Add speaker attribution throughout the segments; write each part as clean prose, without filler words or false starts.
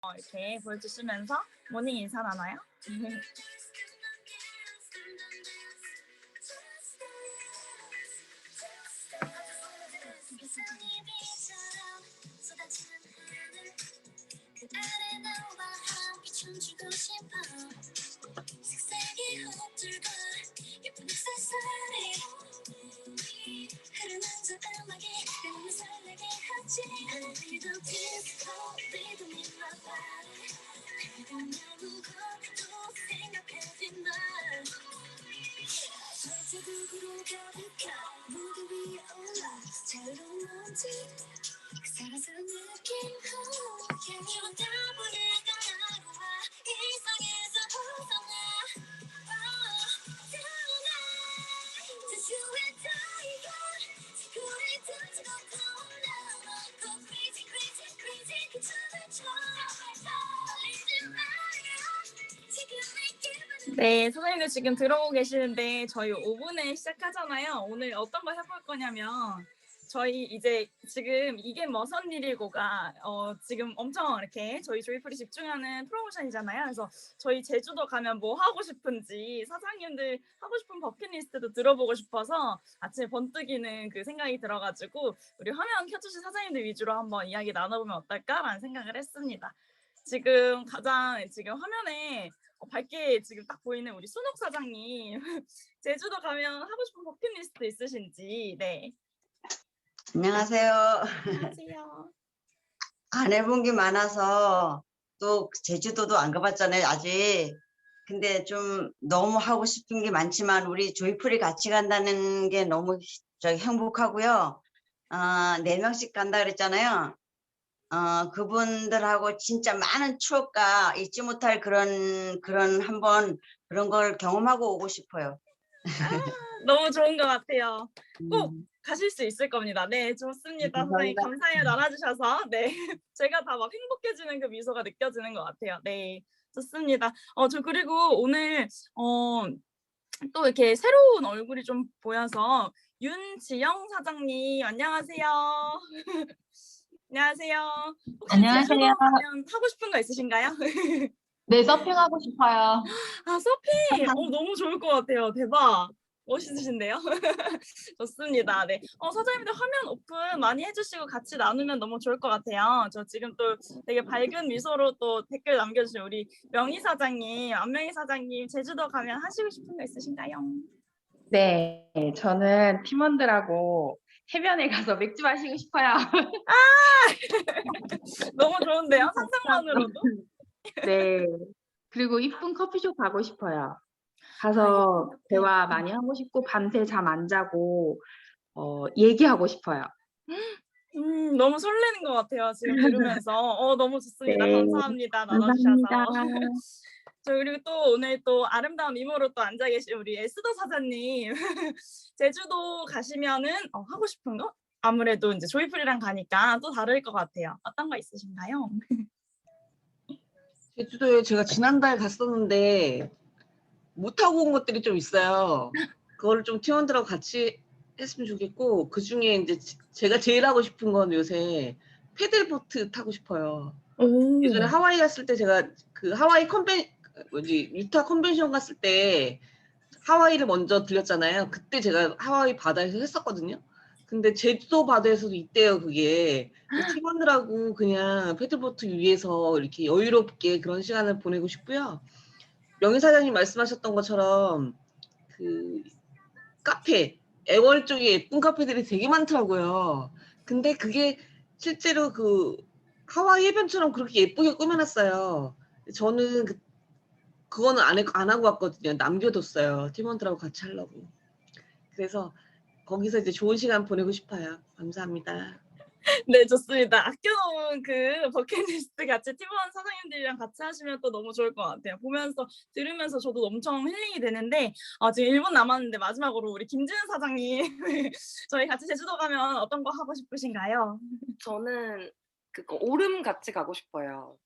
Speaker 1: 이렇게 보여주시면서 모닝 인사 나눠요. 네, 선생님들 지금 들어오고 계시는데 저희 5분에 시작하잖아요. 오늘 어떤 거 해볼 거냐면 저희 이제 지금 이게 머선 일이고가 지금 엄청 이렇게 저희 조이풀이 집중하는 프로모션이잖아요. 그래서 저희 제주도 가면 뭐 하고 싶은지 사장님들 하고 싶은 버킷리스트도 들어보고 싶어서 아침에 번뜩이는 그 생각이 들어가지고 우리 화면 켜주신 사장님들 위주로 한번 이야기 나눠보면 어떨까라는 생각을 했습니다. 지금 가장 지금 화면에 밝게 지금 딱 보이는 우리 순옥 사장님 제주도 가면 하고 싶은 버킷리스트 있으신지. 네.
Speaker 2: 안녕하세요.
Speaker 1: 안녕하세요.
Speaker 2: 안 해본 게 많아서 또 제주도도 안 가봤잖아요, 아직. 근데 좀 너무 하고 싶은 게 많지만 우리 조이풀이 같이 간다는 게 너무 행복하고요. 4명씩 간다 그랬잖아요. 그분들하고 진짜 많은 추억과 잊지 못할 그런 한번 그런 걸 경험하고 오고 싶어요.
Speaker 1: 너무 좋은 것 같아요. 꼭
Speaker 2: 음,
Speaker 1: 가실 수 있을 겁니다. 네, 좋습니다. 선생님
Speaker 2: 감사합니다.
Speaker 1: 감사해요. 나눠주셔서. 네, 제가 다 막 행복해지는 그 미소가 느껴지는 것 같아요. 네, 좋습니다. 저 그리고 오늘 또 이렇게 새로운 얼굴이 좀 보여서 윤지영 사장님 안녕하세요. 안녕하세요. 혹시 제주도
Speaker 3: 안녕하세요.
Speaker 1: 가면 하고 싶은 거 있으신가요?
Speaker 3: 네, 서핑하고 싶어요.
Speaker 1: 아, 서핑! 너무 좋을 것 같아요. 대박. 멋있으신데요? 좋습니다. 네. 사장님들 화면 오픈 많이 해주시고 같이 나누면 너무 좋을 것 같아요. 저 지금 또 되게 밝은 미소로 또 댓글 남겨주신 우리 명희 사장님, 안명희 사장님, 제주도 가면 하시고 싶은 거 있으신가요?
Speaker 3: 네, 저는 팀원들하고 해변에 가서 맥주 마시고 싶어요.
Speaker 1: 너무 좋은데요? 상상만으로도?
Speaker 3: 네, 그리고 이쁜 커피숍 가고 싶어요.
Speaker 1: 아, 예쁜
Speaker 3: 가서
Speaker 1: 카페.
Speaker 3: 대화 많이 하고 싶고 밤새 잠 안 자고 얘기하고 싶어요.
Speaker 1: 너무 설레는 것 같아요. 지금 들으면서. 너무 좋습니다.
Speaker 3: 네,
Speaker 1: 감사합니다.
Speaker 3: 감사합니다.
Speaker 1: 나눠주셔서. 저 그리고 또 오늘 또 아름다운 미모로 또 앉아 계신 우리 에스더 사장님. 제주도 가시면은 하고 싶은 거? 아무래도 이제 조이풀이랑 가니까 또 다를 것 같아요. 어떤 거 있으신가요?
Speaker 4: 제주도에 제가 지난달 갔었는데 못하고 온 것들이 좀 있어요. 그거를 좀 팀원들하고 같이 했으면 좋겠고, 그 중에 이제 제가 제일 하고 싶은 건 요새 패들보트 타고 싶어요.
Speaker 1: 오.
Speaker 4: 예전에 하와이 갔을 때 제가 그 하와이 유타 컨벤션 갔을 때 하와이를 먼저 들렸잖아요. 그때 제가 하와이 바다에서 했었거든요. 근데 제주도 바다에서도 있대요, 그게. 팀원들하고 그냥 패들보트 위에서 이렇게 여유롭게 그런 시간을 보내고 싶고요. 명희 사장님 말씀하셨던 것처럼 그 카페, 애월 쪽에 예쁜 카페들이 되게 많더라고요. 근데 그게 실제로 그 하와이 해변처럼 그렇게 예쁘게 꾸며놨어요. 저는 그거는 안 하고 왔거든요. 남겨뒀어요. 팀원들하고 같이 하려고. 그래서 거기서 이제 좋은 시간 보내고 싶어요. 감사합니다.
Speaker 1: 네, 좋습니다. 아껴놓은 그 버킷리스트 같이 팀원 사장님들이랑 같이 하시면 또 너무 좋을 것 같아요. 보면서 들으면서 저도 엄청 힐링이 되는데 지금 1분 남았는데 마지막으로 우리 김지은 사장님 저희 같이 제주도 가면 어떤 거 하고 싶으신가요?
Speaker 5: 저는 그거 오름 같이 가고 싶어요.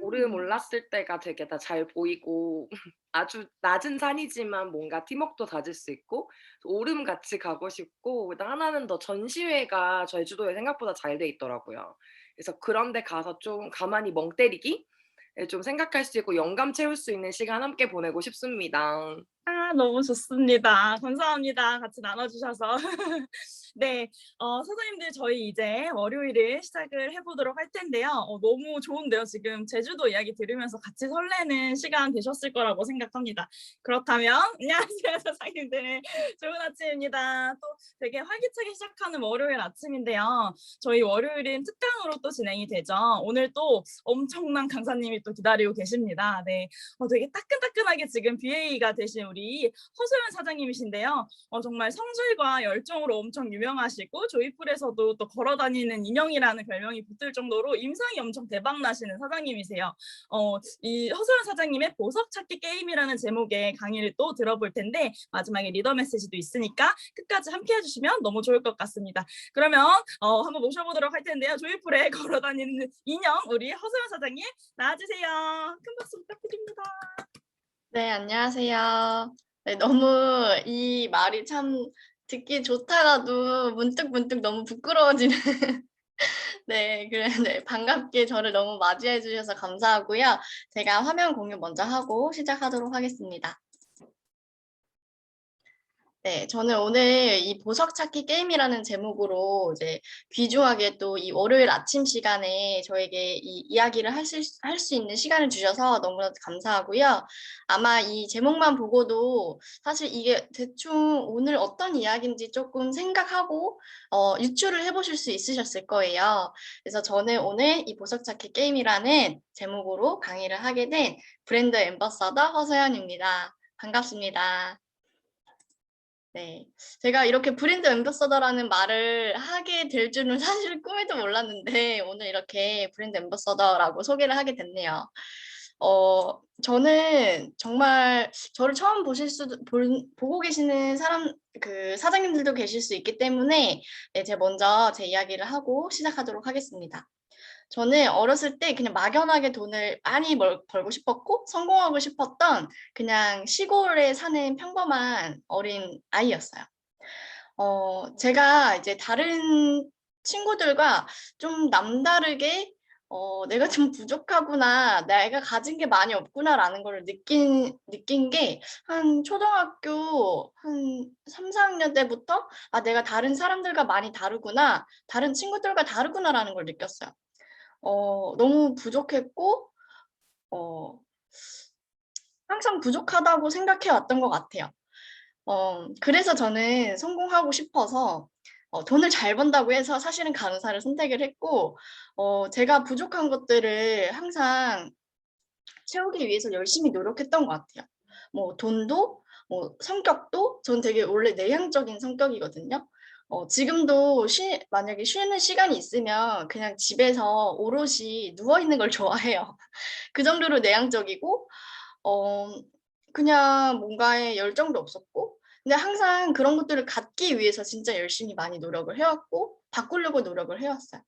Speaker 5: 오름 올랐을 때가 되게 다 잘 보이고 아주 낮은 산이지만 뭔가 팀워크도 다질 수 있고 오름 같이 가고 싶고, 그다음 하나는 더 전시회가 제주도에 생각보다 잘 돼 있더라고요. 그래서 그런 데 가서 좀 가만히 멍 때리기 좀 생각할 수 있고 영감 채울 수 있는 시간 함께 보내고 싶습니다.
Speaker 1: 아 너무 좋습니다. 감사합니다. 같이 나눠 주셔서. 네. 선생님들 저희 이제 월요일을 시작을 해 보도록 할 텐데요. 너무 좋은데요. 지금 제주도 이야기 들으면서 같이 설레는 시간 되셨을 거라고 생각합니다. 그렇다면 안녕하세요 선생님들. 좋은 아침입니다. 또 되게 활기차게 시작하는 월요일 아침인데요. 저희 월요일은 특강으로 또 진행이 되죠. 오늘 또 엄청난 강사님이 또 기다리고 계십니다. 네. 되게 따끈따끈하게 지금 BA가 되신 우리 허소연 사장님이신데요. 정말 성실과 열정으로 엄청 유명하시고 조이풀에서도 또 걸어다니는 인형이라는 별명이 붙을 정도로 임상이 엄청 대박나시는 사장님이세요. 이 허소연 사장님의 보석 찾기 게임이라는 제목의 강의를 또 들어볼 텐데 마지막에 리더 메시지도 있으니까 끝까지 함께 해주시면 너무 좋을 것 같습니다. 그러면 한번 모셔보도록 할 텐데요. 조이풀에 걸어다니는 인형 우리 허소연 사장님 나와주세요. 큰 박수 부탁드립니다.
Speaker 6: 네, 안녕하세요. 네, 너무 이 말이 참 듣기 좋다가도 문득문득 너무 부끄러워지는 네, 그래, 네, 반갑게 저를 너무 맞이해 주셔서 감사하고요. 제가 화면 공유 먼저 하고 시작하도록 하겠습니다. 네, 저는 오늘 이 보석 찾기 게임이라는 제목으로 이제 귀중하게 또 이 월요일 아침 시간에 저에게 이 이야기를 할 수 있는 시간을 주셔서 너무나 감사하고요. 아마 이 제목만 보고도 사실 이게 대충 오늘 어떤 이야기인지 조금 생각하고 유추를 해보실 수 있으셨을 거예요. 그래서 저는 오늘 이 보석 찾기 게임이라는 제목으로 강의를 하게 된 브랜드 앰버서더 허소연입니다. 반갑습니다. 네, 제가 이렇게 브랜드 앰버서더라는 말을 하게 될 줄은 사실 꿈에도 몰랐는데 오늘 이렇게 브랜드 앰버서더라고 소개를 하게 됐네요. 저는 정말 저를 처음 보고 계시는 사장님들도 계실 수 있기 때문에 네, 제가 먼저 제 이야기를 하고 시작하도록 하겠습니다. 저는 어렸을 때 그냥 막연하게 돈을 많이 벌고 싶었고 성공하고 싶었던 그냥 시골에 사는 평범한 어린 아이였어요. 제가 이제 다른 친구들과 좀 남다르게 내가 좀 부족하구나, 내가 가진 게 많이 없구나라는 걸 느낀 게 한 초등학교 한 3, 4학년 때부터 내가 다른 사람들과 많이 다르구나, 다른 친구들과 다르구나라는 걸 느꼈어요. 너무 부족했고 항상 부족하다고 생각해 왔던 것 같아요. 그래서 저는 성공하고 싶어서 돈을 잘 번다고 해서 사실은 간호사를 선택을 했고 제가 부족한 것들을 항상 채우기 위해서 열심히 노력했던 것 같아요. 뭐 돈도 성격도 전 되게 원래 내향적인 성격이거든요. 지금도 만약에 쉬는 시간이 있으면 그냥 집에서 오롯이 누워 있는 걸 좋아해요. 그 정도로 내향적이고 그냥 뭔가에 열정도 없었고 근데 항상 그런 것들을 갖기 위해서 진짜 열심히 많이 노력을 해왔고 바꾸려고 노력을 해왔어요.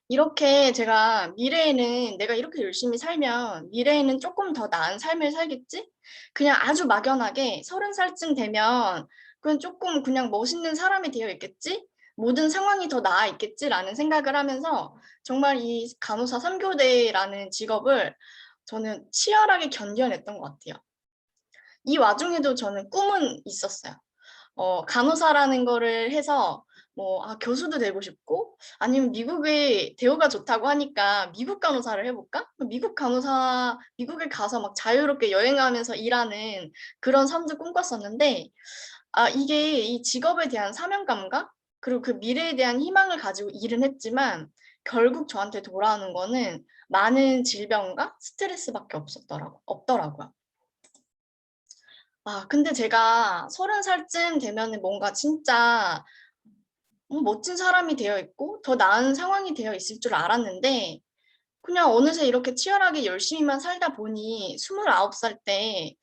Speaker 6: 이렇게 제가 미래에는 내가 이렇게 열심히 살면 미래에는 조금 더 나은 삶을 살겠지? 그냥 아주 막연하게 30살쯤 되면 그냥 조금 그냥 멋있는 사람이 되어 있겠지? 모든 상황이 더 나아 있겠지라는 생각을 하면서 정말 이 간호사 3교대라는 직업을 저는 치열하게 견뎌냈던 것 같아요. 이 와중에도 저는 꿈은 있었어요. 간호사라는 거를 해서 교수도 되고 싶고 아니면 미국의 대우가 좋다고 하니까 미국 간호사를 해볼까? 미국에 가서 막 자유롭게 여행하면서 일하는 그런 삶도 꿈꿨었는데 이게 이 직업에 대한 사명감과 그리고 그 미래에 대한 희망을 가지고 일은 했지만 결국 저한테 돌아오는 거는 많은 질병과 스트레스밖에 없더라고요. 근데 제가 30살쯤 되면은 뭔가 진짜 멋진 사람이 되어 있고 더 나은 상황이 되어 있을 줄 알았는데 그냥 어느새 이렇게 치열하게 열심히만 살다 보니 29살 때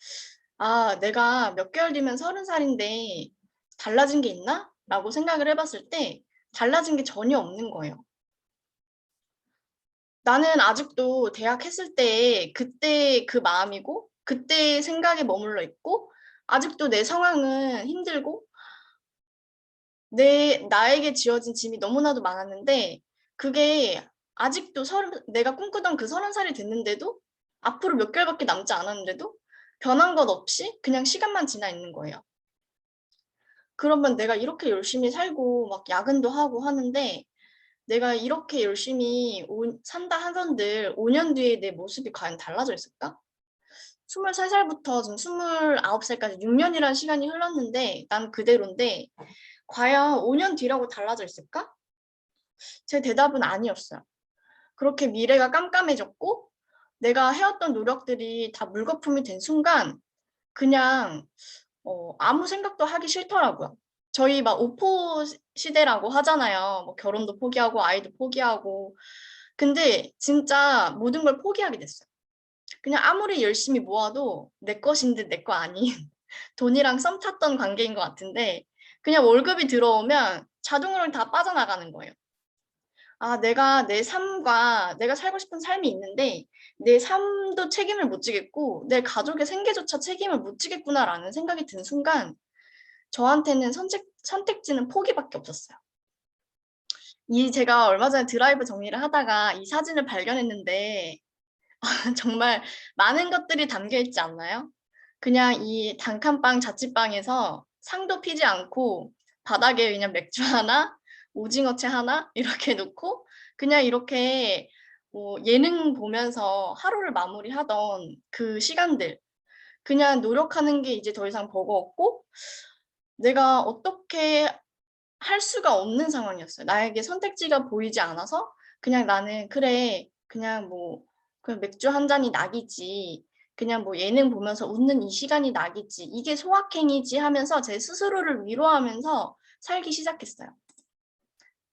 Speaker 6: 내가 몇 개월 뒤면 30살인데 달라진 게 있나? 라고 생각을 해봤을 때 달라진 게 전혀 없는 거예요. 나는 아직도 대학 했을 때 그때 그 마음이고 그때 생각에 머물러 있고 아직도 내 상황은 힘들고 나에게 지어진 짐이 너무나도 많았는데 그게 아직도 내가 꿈꾸던 그 30살이 됐는데도 앞으로 몇 개월밖에 남지 않았는데도 변한 것 없이 그냥 시간만 지나 있는 거예요. 그러면 내가 이렇게 열심히 살고 막 야근도 하고 하는데 내가 이렇게 열심히 산다 하던들 5년 뒤에 내 모습이 과연 달라져 있을까? 23살부터 지금 29살까지 6년이라는 시간이 흘렀는데 난 그대로인데 과연 5년 뒤라고 달라져 있을까? 제 대답은 아니었어요. 그렇게 미래가 깜깜해졌고 내가 해왔던 노력들이 다 물거품이 된 순간 그냥 아무 생각도 하기 싫더라고요. 저희 막 오포 시대라고 하잖아요. 뭐 결혼도 포기하고 아이도 포기하고. 근데 진짜 모든 걸 포기하게 됐어요. 그냥 아무리 열심히 모아도 내 것인 듯 내 거 아닌 돈이랑 썸 탔던 관계인 것 같은데 그냥 월급이 들어오면 자동으로 다 빠져나가는 거예요. 아, 내가 내 삶과 내가 살고 싶은 삶이 있는데 내 삶도 책임을 못 지겠고 내 가족의 생계조차 책임을 못 지겠구나라는 생각이 든 순간 저한테는 선택지는 포기밖에 없었어요. 제가 얼마 전에 드라이브 정리를 하다가 이 사진을 발견했는데 정말 많은 것들이 담겨 있지 않나요? 그냥 이 단칸방 자취방에서 상도 피지 않고 바닥에 그냥 맥주 하나, 오징어채 하나 이렇게 놓고 그냥 이렇게 뭐 예능 보면서 하루를 마무리하던 그 시간들 그냥 노력하는 게 이제 더 이상 버거웠고 내가 어떻게 할 수가 없는 상황이었어요. 나에게 선택지가 보이지 않아서 그냥 나는 그래 그냥 뭐 그냥 맥주 한 잔이 낙이지 그냥 뭐 예능 보면서 웃는 이 시간이 낙이지 이게 소확행이지 하면서 제 스스로를 위로하면서 살기 시작했어요.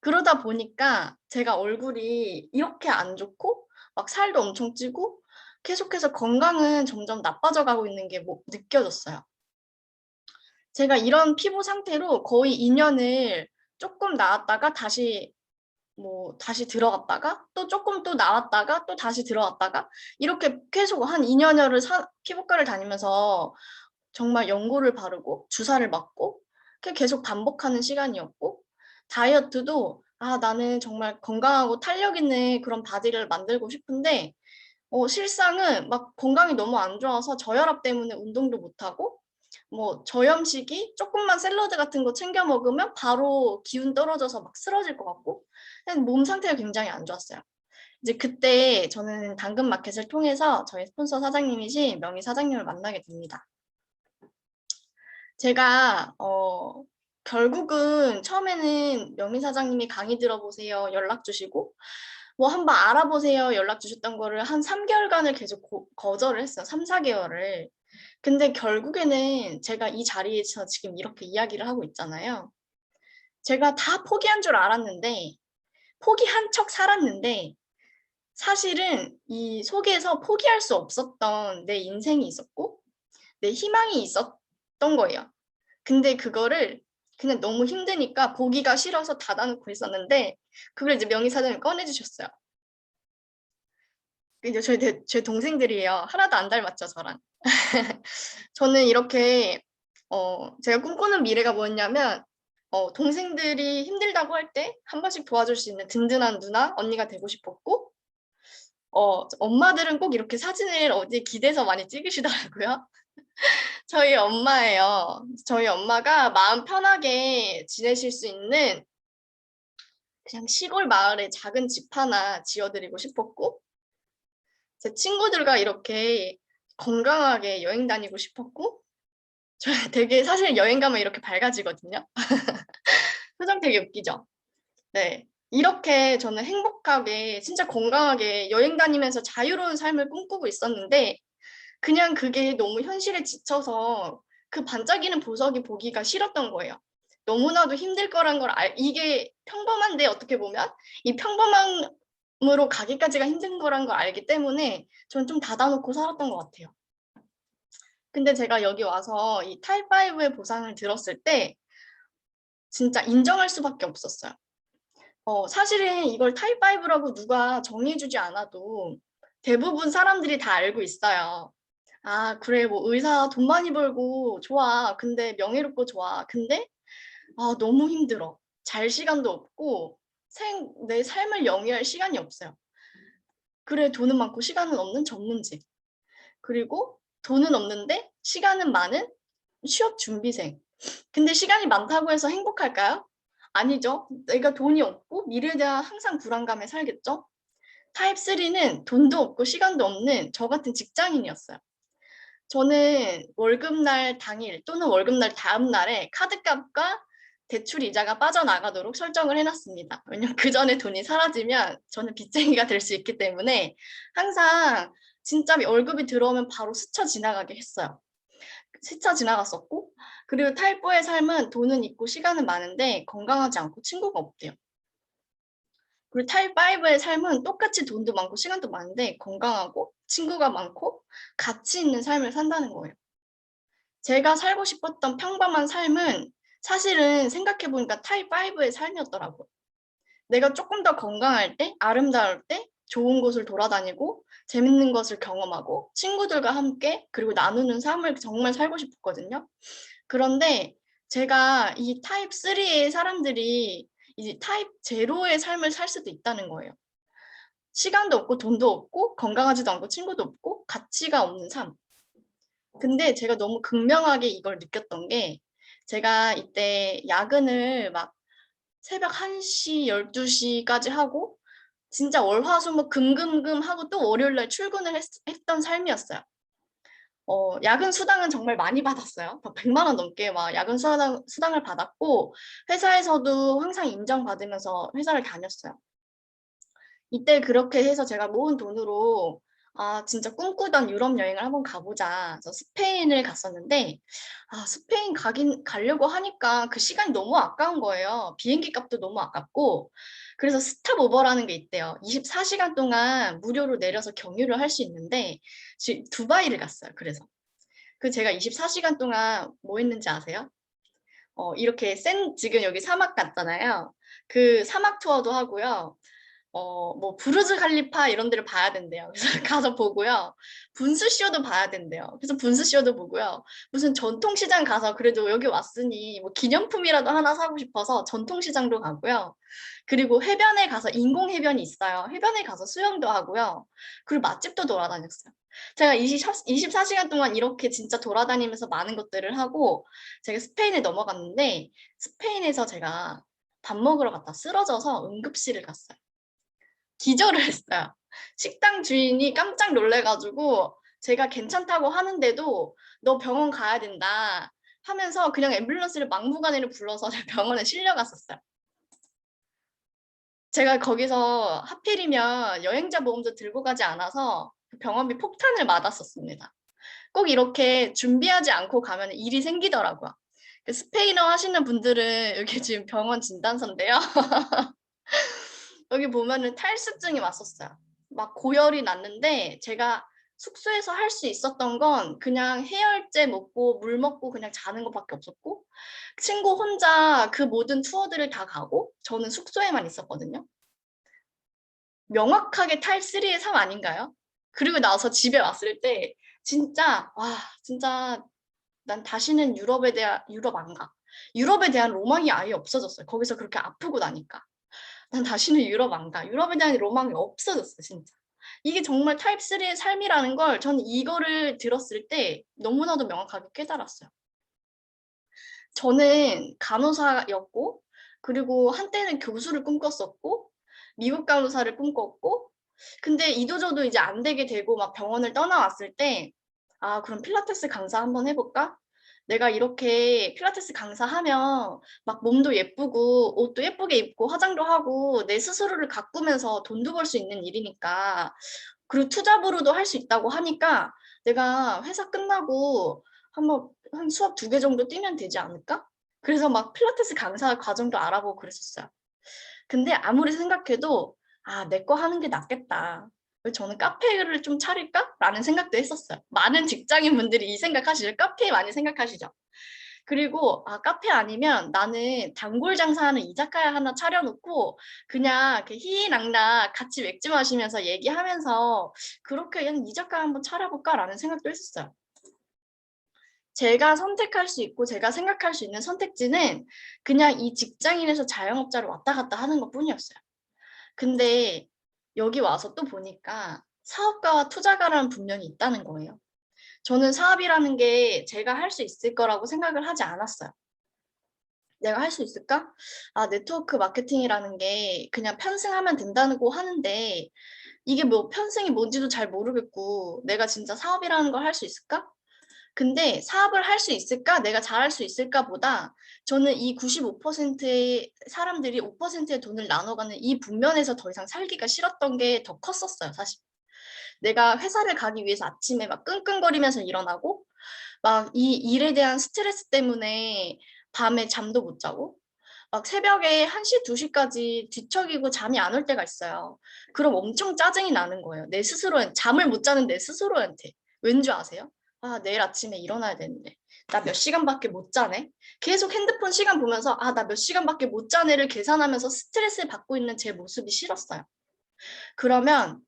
Speaker 6: 그러다 보니까 제가 얼굴이 이렇게 안 좋고 막 살도 엄청 찌고 계속해서 건강은 점점 나빠져 가고 있는 게 느껴졌어요. 제가 이런 피부 상태로 거의 2년을 조금 나았다가 다시 들어갔다가 또 조금 또 나왔다가 또 다시 들어갔다가 이렇게 계속 한 2년여를 피부과를 다니면서 정말 연고를 바르고 주사를 맞고 계속 반복하는 시간이었고 다이어트도 나는 정말 건강하고 탄력 있는 그런 바디를 만들고 싶은데 실상은 막 건강이 너무 안 좋아서 저혈압 때문에 운동도 못하고 뭐 저염식이 조금만 샐러드 같은 거 챙겨 먹으면 바로 기운 떨어져서 막 쓰러질 것 같고 몸 상태가 굉장히 안 좋았어요. 이제 그때 저는 당근마켓을 통해서 저희 스폰서 사장님이신 명희 사장님을 만나게 됩니다. 제가 결국은 처음에는 명희 사장님이 강의 들어보세요 연락 주시고 뭐 한번 알아보세요 연락 주셨던 거를 한 3개월간을 계속 거절을 했어요. 3, 4개월을. 근데 결국에는 제가 이 자리에서 지금 이렇게 이야기를 하고 있잖아요. 제가 다 포기한 줄 알았는데 포기한 척 살았는데 사실은 이 속에서 포기할 수 없었던 내 인생이 있었고 내 희망이 있었던 거예요. 근데 그거를 그냥 너무 힘드니까 보기가 싫어서 닫아놓고 있었는데 그걸 이제 명희 사장님이 꺼내주셨어요. 이제 제 동생들이에요. 하나도 안 닮았죠, 저랑. 저는 이렇게 제가 꿈꾸는 미래가 뭐였냐면 동생들이 힘들다고 할 때 한 번씩 도와줄 수 있는 든든한 누나, 언니가 되고 싶었고 엄마들은 꼭 이렇게 사진을 어디 기대서 많이 찍으시더라고요. 저희 엄마예요. 저희 엄마가 마음 편하게 지내실 수 있는 그냥 시골 마을에 작은 집 하나 지어드리고 싶었고 제 친구들과 이렇게 건강하게 여행 다니고 싶었고 저 되게 사실 여행 가면 이렇게 밝아지거든요. 표정 되게 웃기죠? 네. 이렇게 저는 행복하게 진짜 건강하게 여행 다니면서 자유로운 삶을 꿈꾸고 있었는데 그냥 그게 너무 현실에 지쳐서 그 반짝이는 보석이 보기가 싫었던 거예요. 너무나도 힘들 거란 걸 이게 평범한데 어떻게 보면 이 평범함으로 가기까지가 힘든 거란 걸 알기 때문에 저는 좀 닫아놓고 살았던 것 같아요. 근데 제가 여기 와서 이 타입5의 보상을 들었을 때 진짜 인정할 수밖에 없었어요. 사실은 이걸 타입5라고 누가 정해주지 않아도 대부분 사람들이 다 알고 있어요. 아, 그래, 뭐 의사 돈 많이 벌고 좋아. 근데 명예롭고 좋아. 근데 너무 힘들어. 잘 시간도 없고 내 삶을 영위할 시간이 없어요. 그래, 돈은 많고 시간은 없는 전문직. 그리고 돈은 없는데 시간은 많은 취업 준비생. 근데 시간이 많다고 해서 행복할까요? 아니죠. 내가 돈이 없고 미래에 대한 항상 불안감에 살겠죠? 타입 3는 돈도 없고 시간도 없는 저 같은 직장인이었어요. 저는 월급날 당일 또는 월급날 다음 날에 카드값과 대출 이자가 빠져나가도록 설정을 해놨습니다. 왜냐면 그 전에 돈이 사라지면 저는 빚쟁이가 될 수 있기 때문에 항상 진짜 월급이 들어오면 바로 스쳐 지나가게 했어요. 스쳐 지나갔었고, 그리고 타입 4의 삶은 돈은 있고 시간은 많은데 건강하지 않고 친구가 없대요. 그리고 타입 5의 삶은 똑같이 돈도 많고 시간도 많은데 건강하고 친구가 많고 가치 있는 삶을 산다는 거예요. 제가 살고 싶었던 평범한 삶은 사실은 생각해보니까 타입 5의 삶이었더라고요. 내가 조금 더 건강할 때, 아름다울 때 좋은 곳을 돌아다니고 재밌는 것을 경험하고 친구들과 함께 그리고 나누는 삶을 정말 살고 싶었거든요. 그런데 제가 이 타입 3의 사람들이 이제 타입 제로의 삶을 살 수도 있다는 거예요. 시간도 없고 돈도 없고 건강하지도 않고 친구도 없고 가치가 없는 삶. 근데 제가 너무 극명하게 이걸 느꼈던 게 제가 이때 야근을 막 새벽 1시, 12시까지 하고 진짜 월화수목 금금금 하고 또 월요일날 출근을 했던 삶이었어요. 야근 수당은 정말 많이 받았어요. 100만 원 넘게 막 야근 수당을 받았고 회사에서도 항상 인정받으면서 회사를 다녔어요. 이때 그렇게 해서 제가 모은 돈으로 진짜 꿈꾸던 유럽 여행을 한번 가보자. 그래서 스페인을 갔었는데 스페인 가려고 하니까 그 시간이 너무 아까운 거예요. 비행기 값도 너무 아깝고 그래서 스탑오버라는 게 있대요. 24시간 동안 무료로 내려서 경유를 할 수 있는데 두바이를 갔어요. 그래서 제가 24시간 동안 뭐 했는지 아세요? 이렇게 지금 여기 사막 같잖아요. 그 사막 투어도 하고요. 뭐 부르즈 칼리파 이런 데를 봐야 된대요. 그래서 가서 보고요. 분수쇼도 봐야 된대요. 그래서 분수쇼도 보고요. 무슨 전통시장 가서 그래도 여기 왔으니 뭐 기념품이라도 하나 사고 싶어서 전통시장도 가고요. 그리고 해변에 가서 인공 해변이 있어요. 해변에 가서 수영도 하고요. 그리고 맛집도 돌아다녔어요. 제가 24시간 동안 이렇게 진짜 돌아다니면서 많은 것들을 하고 제가 스페인에 넘어갔는데 스페인에서 제가 밥 먹으러 갔다 쓰러져서 응급실을 갔어요. 기절을 했어요. 식당 주인이 깜짝 놀래가지고 제가 괜찮다고 하는데도 너 병원 가야 된다 하면서 그냥 앰뷸런스를 막무가내로 불러서 병원에 실려갔었어요. 제가 거기서 하필이면 여행자 보험도 들고 가지 않아서 병원비 폭탄을 맞았었습니다. 꼭 이렇게 준비하지 않고 가면 일이 생기더라고요. 스페인어 하시는 분들은 여기 지금 병원 진단서인데요. 여기 보면은 탈수증이 왔었어요. 막 고열이 났는데 제가 숙소에서 할 수 있었던 건 그냥 해열제 먹고 물 먹고 그냥 자는 것밖에 없었고 친구 혼자 그 모든 투어들을 다 가고 저는 숙소에만 있었거든요. 명확하게 타입 3의 삶 아닌가요? 그리고 나서 집에 왔을 때 진짜 진짜 난 다시는 유럽 안 가. 유럽에 대한 로망이 아예 없어졌어요. 거기서 그렇게 아프고 나니까. 난 다시는 유럽 안 가. 유럽에 대한 로망이 없어졌어, 진짜. 이게 정말 타입 3의 삶이라는 걸 저는 이거를 들었을 때 너무나도 명확하게 깨달았어요. 저는 간호사였고 그리고 한때는 교수를 꿈꿨었고 미국 간호사를 꿈꿨고 근데 이도저도 이제 안 되게 되고 막 병원을 떠나왔을 때 그럼 필라테스 강사 한번 해볼까? 내가 이렇게 필라테스 강사하면 막 몸도 예쁘고 옷도 예쁘게 입고 화장도 하고 내 스스로를 가꾸면서 돈도 벌 수 있는 일이니까 그리고 투잡으로도 할 수 있다고 하니까 내가 회사 끝나고 한 수업 2개 정도 뛰면 되지 않을까? 그래서 막 필라테스 강사 과정도 알아보고 그랬었어요. 근데 아무리 생각해도 내 거 하는 게 낫겠다. 저는 카페를 좀 차릴까? 라는 생각도 했었어요. 많은 직장인분들이 이 생각하시죠? 카페 많이 생각하시죠? 그리고 카페 아니면 나는 단골 장사하는 이자카야 하나 차려놓고 그냥 이렇게 희희낙낙 같이 맥주 마시면서 얘기하면서 그렇게 그냥 이자카야 한번 차려볼까? 라는 생각도 했었어요. 제가 선택할 수 있고 제가 생각할 수 있는 선택지는 그냥 이 직장인에서 자영업자로 왔다 갔다 하는 것 뿐이었어요. 근데 여기 와서 또 보니까 사업가와 투자가라는 분명히 있다는 거예요. 저는 사업이라는 게 제가 할 수 있을 거라고 생각을 하지 않았어요. 내가 할 수 있을까? 아, 네트워크 마케팅이라는 게 그냥 편승하면 된다고 하는데 이게 뭐 편승이 뭔지도 잘 모르겠고 내가 진짜 사업이라는 걸 할 수 있을까? 근데 사업을 할 수 있을까? 내가 잘할 수 있을까? 보다 저는 이 95%의 사람들이 5%의 돈을 나눠가는 이 분면에서 더 이상 살기가 싫었던 게 더 컸었어요, 사실. 내가 회사를 가기 위해서 아침에 막 끙끙거리면서 일어나고 막 이 일에 대한 스트레스 때문에 밤에 잠도 못 자고 막 새벽에 1시, 2시까지 뒤척이고 잠이 안 올 때가 있어요. 그럼 엄청 짜증이 나는 거예요. 내 스스로한테, 잠을 못 자는 내 스스로한테. 왠지 아세요? 아, 내일 아침에 일어나야 되는데. 나 몇 시간밖에 못 자네? 계속 핸드폰 시간 보면서 아, 나 몇 시간밖에 못 자네를 계산하면서 스트레스를 받고 있는 제 모습이 싫었어요. 그러면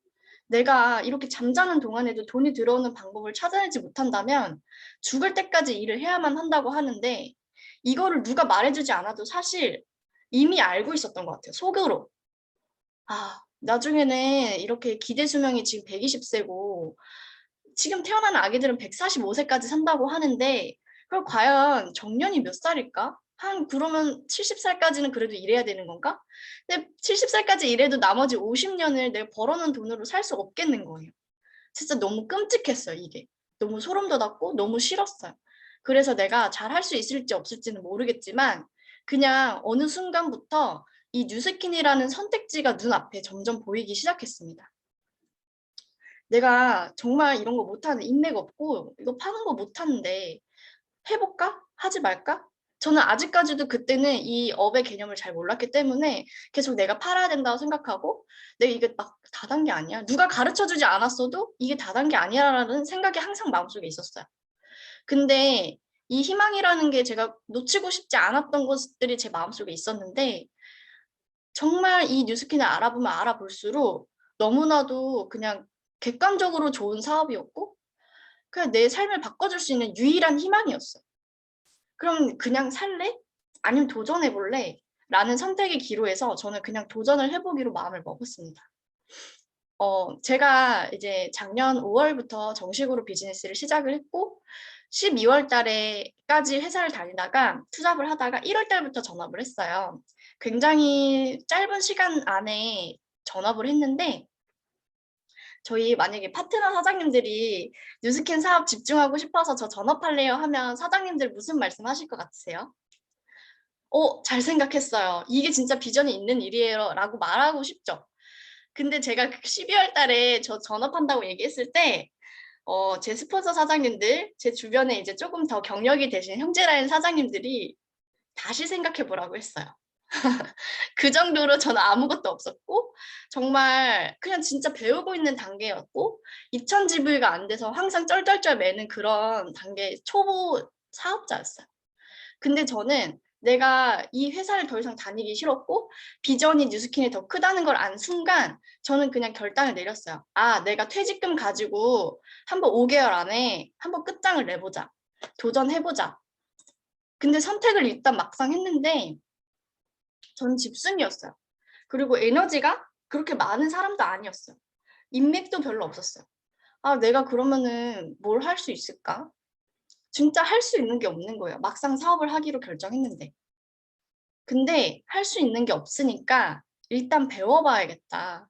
Speaker 6: 내가 이렇게 잠자는 동안에도 돈이 들어오는 방법을 찾아내지 못한다면 죽을 때까지 일을 해야만 한다고 하는데 이거를 누가 말해주지 않아도 사실 이미 알고 있었던 것 같아요. 속으로. 아, 나중에는 이렇게 기대 수명이 지금 120세고 지금 태어나는 아기들은 145세까지 산다고 하는데 그럼 과연 정년이 몇 살일까? 그러면 70살까지는 그래도 일해야 되는 건가? 근데 70살까지 일해도 나머지 50년을 내가 벌어놓은 돈으로 살 수 없겠는 거예요. 진짜 너무 끔찍했어요, 이게. 너무 소름 돋았고 너무 싫었어요. 그래서 내가 잘 할 수 있을지 없을지는 모르겠지만 그냥 어느 순간부터 이 뉴스킨이라는 선택지가 눈앞에 점점 보이기 시작했습니다. 내가 정말 이런 거 못하는 인맥 없고 이거 파는 거 못하는데 해볼까? 하지 말까? 저는 아직까지도 그때는 이 업의 개념을 잘 몰랐기 때문에 계속 내가 팔아야 된다고 생각하고 내가 이게 막 다단계 아니야? 누가 가르쳐주지 않았어도 이게 다단계 아니야라는 생각이 항상 마음속에 있었어요. 근데 이 희망이라는 게 제가 놓치고 싶지 않았던 것들이 제 마음속에 있었는데 정말 이 뉴스킨을 알아보면 알아볼수록 너무나도 그냥 객관적으로 좋은 사업이었고 그냥 내 삶을 바꿔줄 수 있는 유일한 희망이었어요. 그럼 그냥 살래? 아니면 도전해볼래? 라는 선택의 기로에서 저는 그냥 도전을 해보기로 마음을 먹었습니다. 제가 이제 작년 5월부터 정식으로 비즈니스를 시작을 했고 12월 달에까지 회사를 다니다가 투잡을 하다가 1월 달부터 전업을 했어요. 굉장히 짧은 시간 안에 전업을 했는데 저희 만약에 파트너 사장님들이 뉴스킨 사업 집중하고 싶어서 저 전업할래요 하면 사장님들 무슨 말씀 하실 것 같으세요? 잘 생각했어요. 이게 진짜 비전이 있는 일이에요 라고 말하고 싶죠. 근데 제가 12월 달에 저 전업한다고 얘기했을 때 제 스폰서 사장님들, 제 주변에 이제 조금 더 경력이 되신 형제라인 사장님들이 다시 생각해 보라고 했어요. 그 정도로 저는 아무것도 없었고 정말 그냥 진짜 배우고 있는 단계였고 2,000지불가 안 돼서 항상 쩔쩔쩔 매는 그런 단계 초보 사업자였어요. 근데 저는 내가 이 회사를 더 이상 다니기 싫었고 비전이 뉴스킨이 더 크다는 걸 안 순간 저는 그냥 결단을 내렸어요. 아, 내가 퇴직금 가지고 한번 5개월 안에 한번 끝장을 내보자. 도전해보자. 근데 선택을 일단 막상 했는데 전 집순이었어요. 그리고 에너지가 그렇게 많은 사람도 아니었어요. 인맥도 별로 없었어요. 아, 내가 그러면은 뭘 할 수 있을까? 진짜 할 수 있는 게 없는 거예요. 막상 사업을 하기로 결정했는데. 근데 할 수 있는 게 없으니까 일단 배워봐야겠다.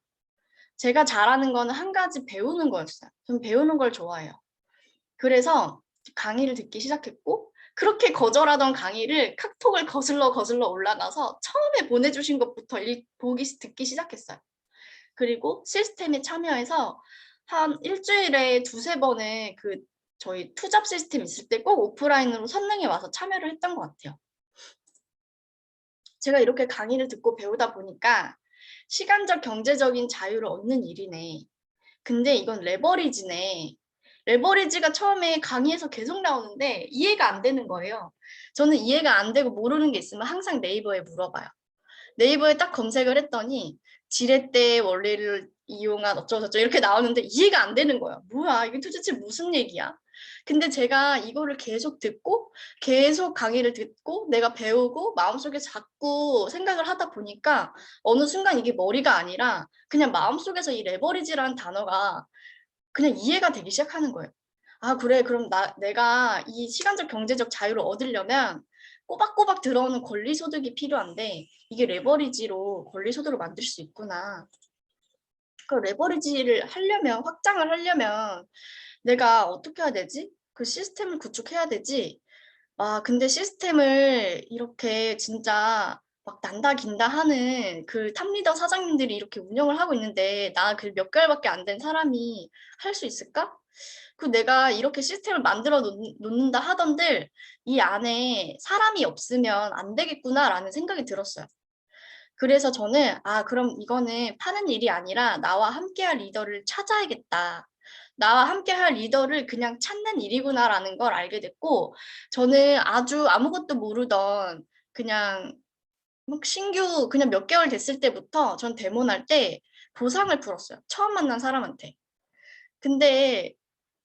Speaker 6: 제가 잘하는 거는 한 가지 배우는 거였어요. 전 배우는 걸 좋아해요. 그래서 강의를 듣기 시작했고 그렇게 거절하던 강의를 카톡을 거슬러 올라가서 처음에 보내주신 것부터 듣기 시작했어요. 그리고 시스템에 참여해서 한 일주일에 2-3번의 저희 투잡 시스템 있을 때 꼭 오프라인으로 선릉에 와서 참여를 했던 것 같아요. 제가 이렇게 강의를 듣고 배우다 보니까 시간적 경제적인 자유를 얻는 일이네. 근데 이건 레버리지네. 레버리지가 처음에 강의에서 계속 나오는데 이해가 안 되는 거예요. 저는 이해가 안 되고 모르는 게 있으면 항상 네이버에 물어봐요. 네이버에 딱 검색을 했더니 지렛대 원리를 이용한 어쩌고저쩌고 이렇게 나오는데 이해가 안 되는 거예요. 뭐야, 이게 도대체 무슨 얘기야? 근데 제가 이거를 계속 듣고 계속 강의를 듣고 내가 배우고 마음속에 자꾸 생각을 하다 보니까 어느 순간 이게 머리가 아니라 그냥 마음속에서 이 레버리지라는 단어가 그냥 이해가 되기 시작하는 거예요. 아, 그래. 그럼 내가 이 시간적 경제적 자유를 얻으려면 꼬박꼬박 들어오는 권리소득이 필요한데 이게 레버리지로 권리소득을 만들 수 있구나. 그 레버리지를 하려면, 확장을 하려면 내가 어떻게 해야 되지? 그 시스템을 구축해야 되지. 아, 근데 시스템을 이렇게 진짜 막 난다 긴다 하는 그 탑리더 사장님들이 이렇게 운영을 하고 있는데 나 그 몇 개월밖에 안 된 사람이 할 수 있을까? 그 내가 이렇게 시스템을 만들어 놓는다 하던들 이 안에 사람이 없으면 안 되겠구나라는 생각이 들었어요. 그래서 저는 아, 그럼 이거는 파는 일이 아니라 나와 함께할 리더를 찾아야겠다. 나와 함께할 리더를 그냥 찾는 일이구나라는 걸 알게 됐고 저는 아주 아무것도 모르던 그냥 막 신규 그냥 몇 개월 됐을 때부터 전 데모할 때 보상을 풀었어요. 처음 만난 사람한테. 근데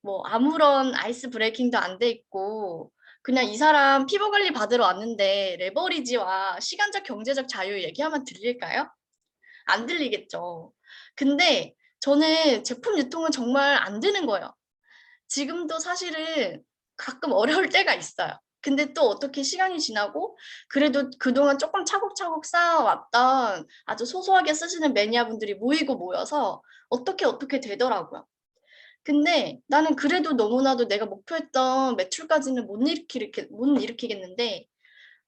Speaker 6: 뭐 아무런 아이스 브레이킹도 안 돼 있고 그냥 이 사람 피부 관리 받으러 왔는데 레버리지와 시간적 경제적 자유 얘기하면 들릴까요? 안 들리겠죠. 근데 저는 제품 유통은 정말 안 되는 거예요. 지금도 사실은 가끔 어려울 때가 있어요. 근데 또 어떻게 시간이 지나고 그래도 그동안 조금 차곡차곡 쌓아왔던 아주 소소하게 쓰시는 매니아분들이 모이고 모여서 어떻게 되더라고요. 근데 나는 그래도 너무나도 내가 목표했던 매출까지는 못 일으키겠는데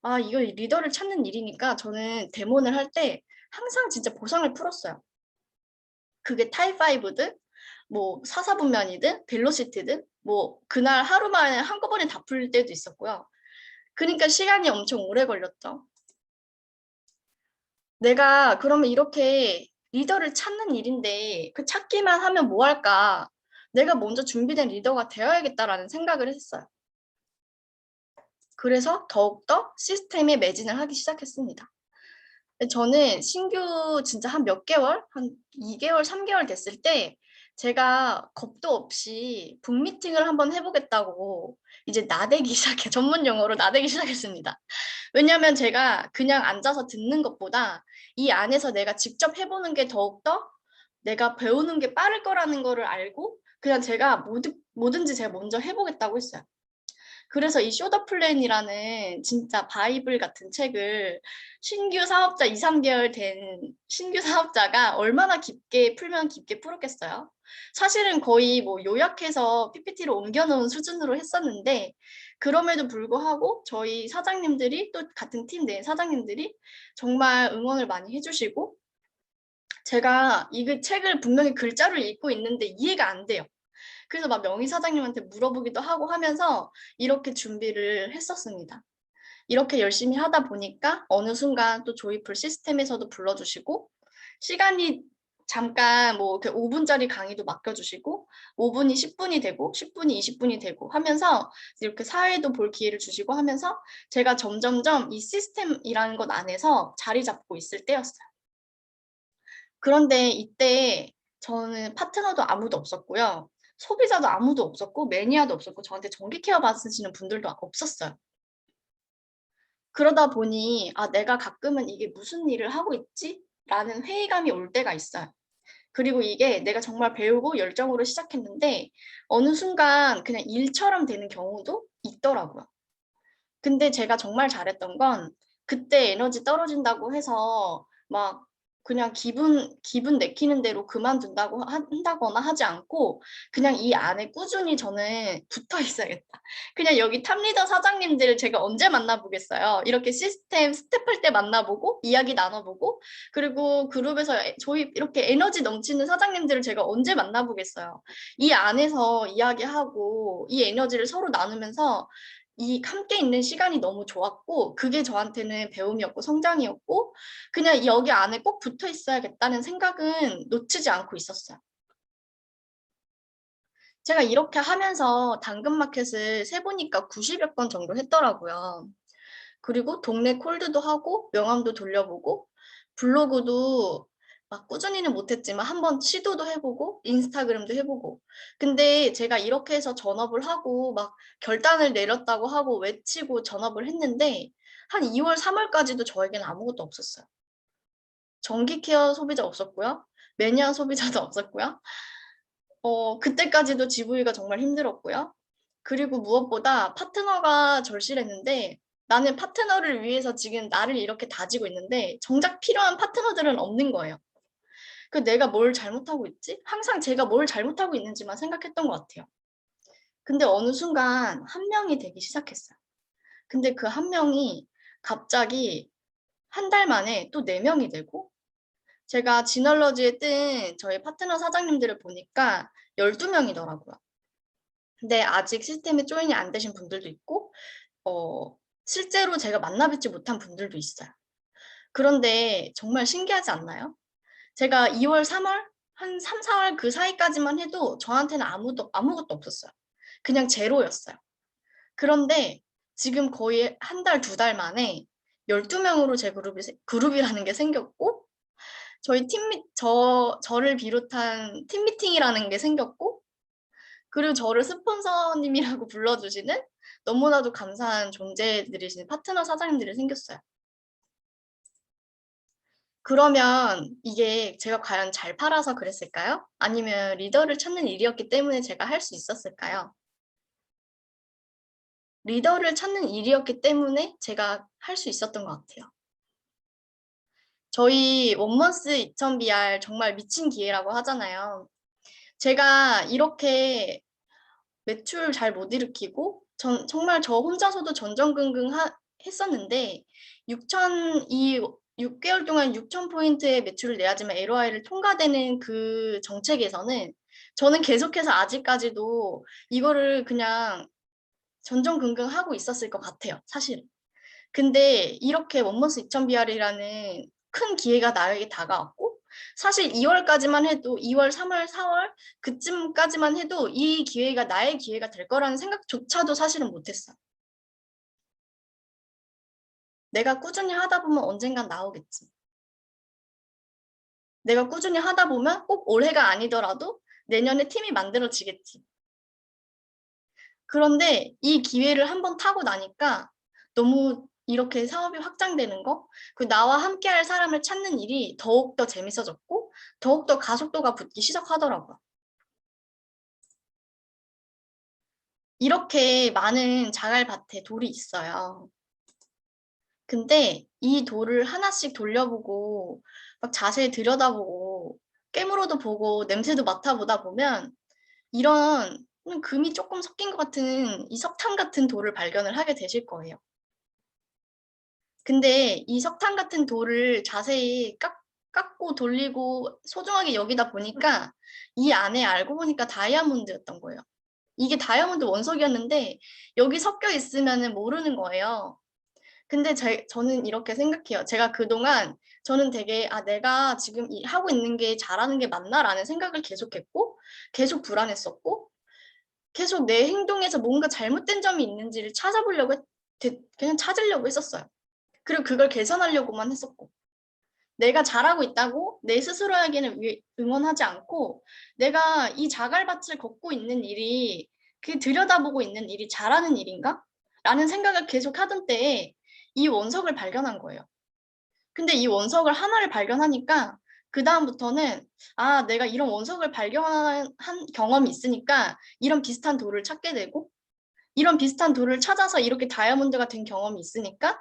Speaker 6: 아, 이거 리더를 찾는 일이니까 저는 데모를 할 때 항상 진짜 보상을 풀었어요. 그게 타입5든 뭐 사사분면이든 벨로시티든 뭐 그날 하루 만에 한꺼번에 다 풀 때도 있었고요. 그러니까 시간이 엄청 오래 걸렸죠. 내가 그러면 이렇게 리더를 찾는 일인데 그 찾기만 하면 뭐 할까? 내가 먼저 준비된 리더가 되어야겠다라는 생각을 했어요. 그래서 더욱더 시스템에 매진을 하기 시작했습니다. 저는 신규 진짜 한 몇 개월, 한 2개월, 3개월 됐을 때 제가 겁도 없이 북미팅을 한번 해보겠다고 이제 나대기 시작해, 전문 용어로 나대기 시작했습니다. 왜냐하면 제가 그냥 앉아서 듣는 것보다 이 안에서 내가 직접 해보는 게 더욱더 내가 배우는 게 빠를 거라는 거를 알고 그냥 제가 뭐든지 제가 먼저 해보겠다고 했어요. 그래서 이 쇼더 플랜이라는 진짜 바이블 같은 책을 신규 사업자 2, 3개월 된 신규 사업자가 얼마나 깊게 풀면 깊게 풀었겠어요. 사실은 거의 뭐 요약해서 PPT로 옮겨놓은 수준으로 했었는데 그럼에도 불구하고 저희 사장님들이 또 같은 팀 내 사장님들이 정말 응원을 많이 해주시고 제가 이 책을 분명히 글자를 읽고 있는데 이해가 안 돼요. 그래서 막 명의 사장님한테 물어보기도 하고 하면서 이렇게 준비를 했었습니다. 이렇게 열심히 하다 보니까 어느 순간 또 조이풀 시스템에서도 불러주시고 시간이 잠깐 뭐 이렇게 5분짜리 강의도 맡겨주시고 5분이 10분이 되고 10분이 20분이 되고 하면서 이렇게 사회도 볼 기회를 주시고 하면서 제가 점점점 이 시스템이라는 것 안에서 자리 잡고 있을 때였어요. 그런데 이때 저는 파트너도 아무도 없었고요. 소비자도 아무도 없었고 매니아도 없었고 저한테 정기 케어 받으시는 분들도 없었어요. 그러다 보니 아, 내가 가끔은 이게 무슨 일을 하고 있지? 라는 회의감이 올 때가 있어요. 그리고 이게 내가 정말 배우고 열정으로 시작했는데 어느 순간 그냥 일처럼 되는 경우도 있더라고요. 근데 제가 정말 잘했던 건 그때 에너지 떨어진다고 해서 막 그냥 기분 내키는 대로 그만둔다고 한다거나 하지 않고 그냥 이 안에 꾸준히 저는 붙어 있어야겠다. 그냥 여기 탑리더 사장님들을 제가 언제 만나보겠어요. 이렇게 시스템 스텝할 때 만나보고 이야기 나눠보고 그리고 그룹에서 저희 이렇게 에너지 넘치는 사장님들을 제가 언제 만나보겠어요. 이 안에서 이야기하고 이 에너지를 서로 나누면서 이 함께 있는 시간이 너무 좋았고 그게 저한테는 배움이었고 성장이었고 그냥 여기 안에 꼭 붙어 있어야겠다는 생각은 놓치지 않고 있었어요. 제가 이렇게 하면서 당근마켓을 세보니까 90여 건 정도 했더라고요. 그리고 동네 콜드도 하고 명함도 돌려보고 블로그도 막 꾸준히는 못했지만 한번 시도도 해보고 인스타그램도 해보고 근데 제가 이렇게 해서 전업을 하고 막 결단을 내렸다고 하고 외치고 전업을 했는데 한 2월, 3월까지도 저에게는 아무것도 없었어요. 전기 케어 소비자 없었고요. 매니아 소비자도 없었고요. 그때까지도 GV가 정말 힘들었고요. 그리고 무엇보다 파트너가 절실했는데 나는 파트너를 위해서 지금 나를 이렇게 다지고 있는데 정작 필요한 파트너들은 없는 거예요. 그 내가 뭘 잘못하고 있지? 항상 제가 뭘 잘못하고 있는지만 생각했던 것 같아요. 근데 어느 순간 한 명이 되기 시작했어요. 근데 그 한 명이 갑자기 한 달 만에 또 4명이 되고 제가 지널러지에 뜬 저희 파트너 사장님들을 보니까 12명이더라고요. 근데 아직 시스템에 조인이 안 되신 분들도 있고 실제로 제가 만나뵙지 못한 분들도 있어요. 그런데 정말 신기하지 않나요? 제가 2월, 3월, 한 3, 4월 그 사이까지만 해도 저한테는 아무것도 없었어요. 그냥 제로였어요. 그런데 지금 거의 한 달, 2달 만에 12명으로 제 그룹이라는 게 생겼고 저희 저를 비롯한 팀 미팅이라는 게 생겼고 그리고 저를 스폰서님이라고 불러주시는 너무나도 감사한 존재들이신 파트너 사장님들이 생겼어요. 그러면 이게 제가 과연 잘 팔아서 그랬을까요? 아니면 리더를 찾는 일이었기 때문에 제가 할 수 있었을까요? 리더를 찾는 일이었기 때문에 제가 할 수 있었던 것 같아요. 저희 원먼스 2000BR 정말 미친 기회라고 하잖아요. 제가 이렇게 매출 잘 못 일으키고 정말 저 혼자서도 전전긍긍 했었는데 6개월 동안 6,000포인트의 매출을 내야지만 LOI를 통과되는 그 정책에서는 저는 계속해서 아직까지도 이거를 그냥 전전긍긍하고 있었을 것 같아요. 사실은. 근데 이렇게 원먼스 2000BR이라는 큰 기회가 나에게 다가왔고 사실 2월까지만 해도 2월, 3월, 4월 그쯤까지만 해도 이 기회가 나의 기회가 될 거라는 생각조차도 사실은 못했어요. 내가 꾸준히 하다 보면 언젠간 나오겠지. 내가 꾸준히 하다 보면 꼭 올해가 아니더라도 내년에 팀이 만들어지겠지. 그런데 이 기회를 한번 타고 나니까 너무 이렇게 사업이 확장되는 거, 그 나와 함께할 사람을 찾는 일이 더욱더 재밌어졌고 더욱더 가속도가 붙기 시작하더라고요. 이렇게 많은 자갈밭에 돌이 있어요. 근데 이 돌을 하나씩 돌려보고 막 자세히 들여다보고 깨물어도 보고 냄새도 맡아보다 보면 이런 금이 조금 섞인 것 같은 이 석탄 같은 돌을 발견을 하게 되실 거예요. 근데 이 석탄 같은 돌을 자세히 깎고 돌리고 소중하게 여기다 보니까 이 안에 알고 보니까 다이아몬드였던 거예요. 이게 다이아몬드 원석이었는데 여기 섞여 있으면 모르는 거예요. 근데 저는 이렇게 생각해요. 제가 그동안 저는 되게 내가 지금 하고 있는 게 잘하는 게 맞나라는 생각을 계속했고 계속 불안했었고 계속 내 행동에서 뭔가 잘못된 점이 있는지를 그냥 찾으려고 했었어요. 그리고 그걸 개선하려고만 했었고 내가 잘하고 있다고 내 스스로에게는 응원하지 않고 내가 이 자갈밭을 걷고 있는 일이 그 들여다보고 있는 일이 잘하는 일인가? 라는 생각을 계속 하던 때에 이 원석을 발견한 거예요. 근데 이 원석을 하나를 발견하니까 그 다음부터는 내가 이런 원석을 발견한 경험이 있으니까 이런 비슷한 돌을 찾게 되고 이런 비슷한 돌을 찾아서 이렇게 다이아몬드가 된 경험이 있으니까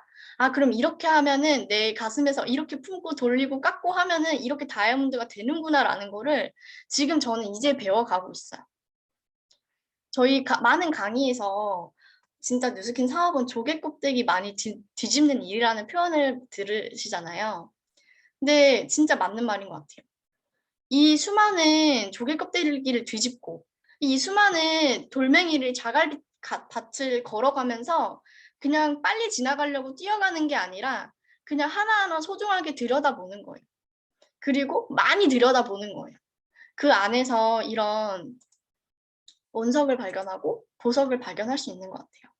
Speaker 6: 그럼 이렇게 하면은 내 가슴에서 이렇게 품고 돌리고 깎고 하면은 이렇게 다이아몬드가 되는구나라는 거를 지금 저는 이제 배워가고 있어요. 저희 많은 강의에서 진짜 뉴스킨 사업은 조개 껍데기 많이 뒤집는 일이라는 표현을 들으시잖아요. 근데 진짜 맞는 말인 것 같아요. 이 수많은 조개 껍데기를 뒤집고 이 수많은 돌멩이를 자갈밭을 걸어가면서 그냥 빨리 지나가려고 뛰어가는 게 아니라 그냥 하나하나 소중하게 들여다보는 거예요. 그리고 많이 들여다보는 거예요. 그 안에서 이런 원석을 발견하고 보석을 발견할 수 있는 것 같아요.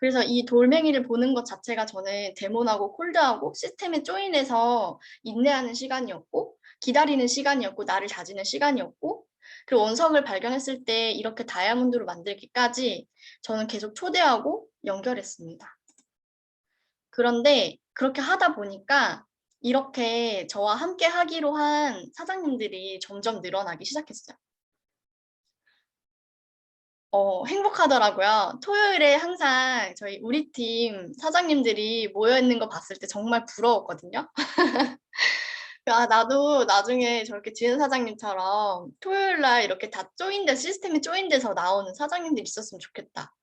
Speaker 6: 그래서 이 돌멩이를 보는 것 자체가 저는 데몬하고 콜드하고 시스템에 조인해서 인내하는 시간이었고 기다리는 시간이었고 나를 다지는 시간이었고 그리고 원석을 발견했을 때 이렇게 다이아몬드로 만들기까지 저는 계속 초대하고 연결했습니다. 그런데 그렇게 하다 보니까 이렇게 저와 함께 하기로 한 사장님들이 점점 늘어나기 시작했어요. 행복하더라고요. 토요일에 항상 우리 팀 사장님들이 모여 있는 거 봤을 때 정말 부러웠거든요. 아, 나도 나중에 저렇게 지은 사장님처럼 토요일 날 이렇게 다 시스템에 조인돼서 나오는 사장님들 있었으면 좋겠다.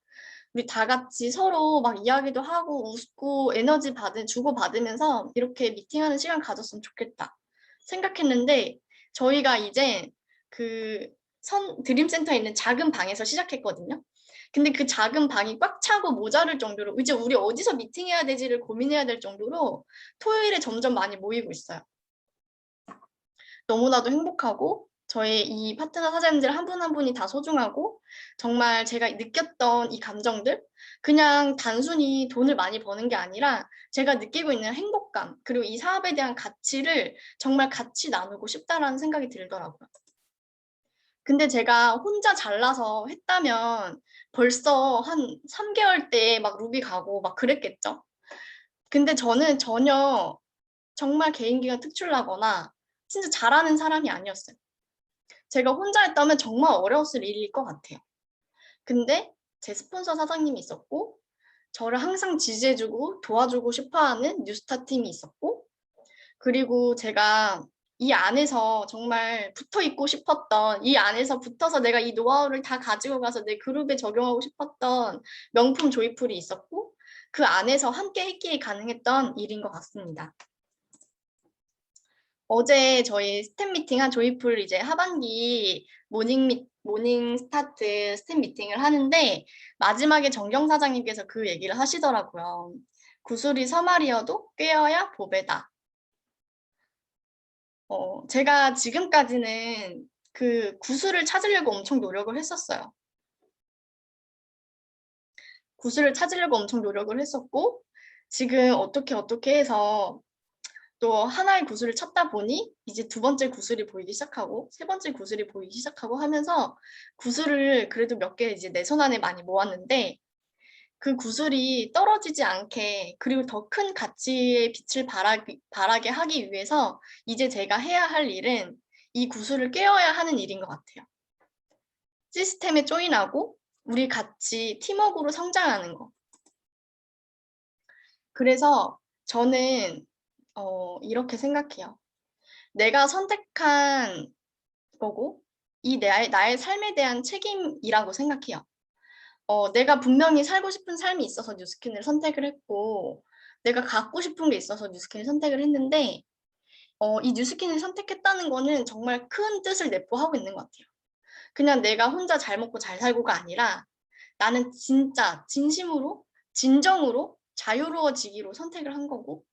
Speaker 6: 우리 다 같이 서로 막 이야기도 하고 웃고 에너지 주고받으면서 이렇게 미팅하는 시간 가졌으면 좋겠다 생각했는데 저희가 이제 드림센터에 있는 작은 방에서 시작했거든요. 근데 그 작은 방이 꽉 차고 모자랄 정도로 이제 우리 어디서 미팅해야 되지를 고민해야 될 정도로 토요일에 점점 많이 모이고 있어요. 너무나도 행복하고 저의 이 파트너 사장님들 한 분 한 분이 다 소중하고 정말 제가 느꼈던 이 감정들 그냥 단순히 돈을 많이 버는 게 아니라 제가 느끼고 있는 행복감 그리고 이 사업에 대한 가치를 정말 같이 나누고 싶다라는 생각이 들더라고요. 근데 제가 혼자 잘나서 했다면 벌써 한 3개월 때 막 루비 가고 막 그랬겠죠. 근데 저는 전혀 정말 개인기가 특출나거나 진짜 잘하는 사람이 아니었어요. 제가 혼자 했다면 정말 어려웠을 일일 것 같아요. 근데 제 스폰서 사장님이 있었고 저를 항상 지지해주고 도와주고 싶어하는 뉴스타 팀이 있었고 그리고 제가 이 안에서 정말 붙어 있고 싶었던 이 안에서 붙어서 내가 이 노하우를 다 가지고 가서 내 그룹에 적용하고 싶었던 명품 조이풀이 있었고 그 안에서 함께 했기에 가능했던 일인 것 같습니다. 어제 저희 스텝 미팅 한 조이풀 이제 하반기 모닝 스타트 스텝 미팅을 하는데 마지막에 정경 사장님께서 그 얘기를 하시더라고요. 구슬이 서말이어도 꿰어야 보배다. 제가 지금까지는 그 구슬을 찾으려고 엄청 노력을 했었어요. 구슬을 찾으려고 엄청 노력을 했었고 지금 어떻게 해서 또 하나의 구슬을 찾다 보니 이제 두 번째 구슬이 보이기 시작하고 세 번째 구슬이 보이기 시작하고 하면서 구슬을 그래도 몇 개 이제 내 손 안에 많이 모았는데 그 구슬이 떨어지지 않게 그리고 더 큰 가치의 빛을 발하게 하기 위해서 이제 제가 해야 할 일은 이 구슬을 깨어야 하는 일인 것 같아요. 시스템에 조인하고 우리 같이 팀워크로 성장하는 거. 그래서 저는 이렇게 생각해요. 내가 선택한 거고 이 나의 삶에 대한 책임이라고 생각해요. 내가 분명히 살고 싶은 삶이 있어서 뉴스킨을 선택을 했고 내가 갖고 싶은 게 있어서 뉴스킨을 선택을 했는데 이 뉴스킨을 선택했다는 거는 정말 큰 뜻을 내포하고 있는 것 같아요. 그냥 내가 혼자 잘 먹고 잘 살고가 아니라 나는 진짜 진심으로 진정으로 자유로워지기로 선택을 한 거고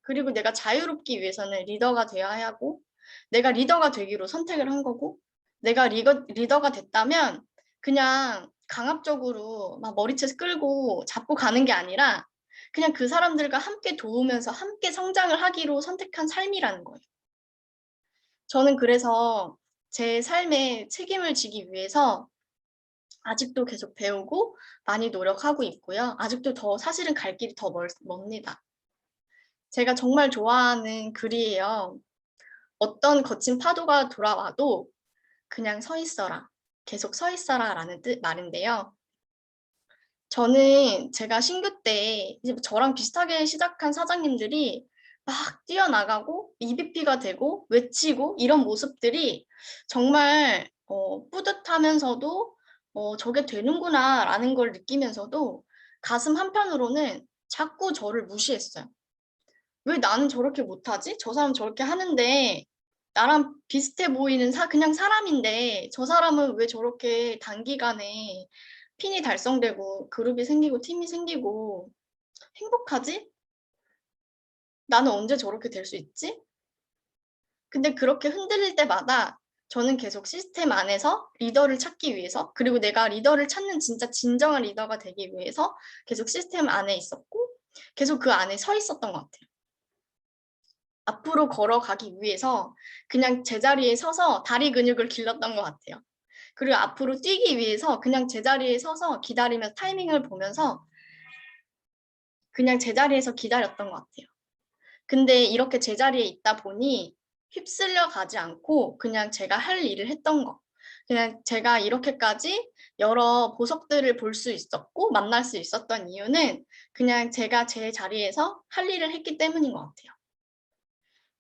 Speaker 6: 그리고 내가 자유롭기 위해서는 리더가 되어야 하고 내가 리더가 되기로 선택을 한 거고 내가 리더가 됐다면 그냥 강압적으로 막 머리채 끌고 잡고 가는 게 아니라 그냥 그 사람들과 함께 도우면서 함께 성장을 하기로 선택한 삶이라는 거예요. 저는 그래서 제 삶에 책임을 지기 위해서 아직도 계속 배우고 많이 노력하고 있고요. 아직도 사실은 갈 길이 더 멉니다. 제가 정말 좋아하는 글이에요. 어떤 거친 파도가 돌아와도 그냥 서 있어라. 계속 서 있어라 라는 말인데요. 저는 제가 신규 때 이제 저랑 비슷하게 시작한 사장님들이 막 뛰어나가고 EVP가 되고 외치고 이런 모습들이 정말 뿌듯하면서도 저게 되는구나 라는 걸 느끼면서도 가슴 한편으로는 자꾸 저를 무시했어요. 왜 나는 저렇게 못하지? 저 사람 저렇게 하는데 나랑 비슷해 보이는 그냥 사람인데 저 사람은 왜 저렇게 단기간에 핀이 달성되고 그룹이 생기고 팀이 생기고 행복하지? 나는 언제 저렇게 될 수 있지? 근데 그렇게 흔들릴 때마다 저는 계속 시스템 안에서 리더를 찾기 위해서, 그리고 내가 리더를 찾는 진짜 진정한 리더가 되기 위해서 계속 시스템 안에 있었고, 계속 그 안에 서 있었던 것 같아요. 앞으로 걸어가기 위해서 그냥 제자리에 서서 다리 근육을 길렀던 것 같아요. 그리고 앞으로 뛰기 위해서 그냥 제자리에 서서 기다리면서 타이밍을 보면서 그냥 제자리에서 기다렸던 것 같아요. 근데 이렇게 제자리에 있다 보니 휩쓸려 가지 않고 그냥 제가 할 일을 했던 거. 그냥 제가 이렇게까지 여러 보석들을 볼 수 있었고 만날 수 있었던 이유는 그냥 제가 제 자리에서 할 일을 했기 때문인 것 같아요.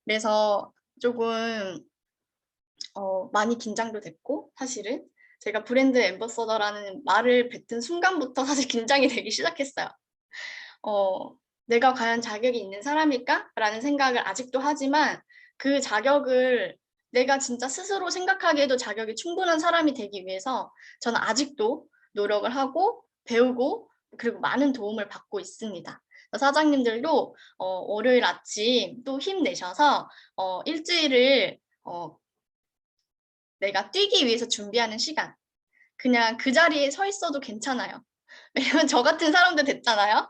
Speaker 6: 그래서 조금 많이 긴장도 됐고, 사실은 제가 브랜드 앰버서더라는 말을 뱉은 순간부터 사실 긴장이 되기 시작했어요. 내가 과연 자격이 있는 사람일까? 라는 생각을 아직도 하지만 그 자격을 내가 진짜 스스로 생각하기에도 자격이 충분한 사람이 되기 위해서 저는 아직도 노력을 하고 배우고 그리고 많은 도움을 받고 있습니다. 사장님들도 월요일 아침 또 힘내셔서 일주일을 내가 뛰기 위해서 준비하는 시간, 그냥 그 자리에 서 있어도 괜찮아요. 왜냐면 저 같은 사람들 됐잖아요.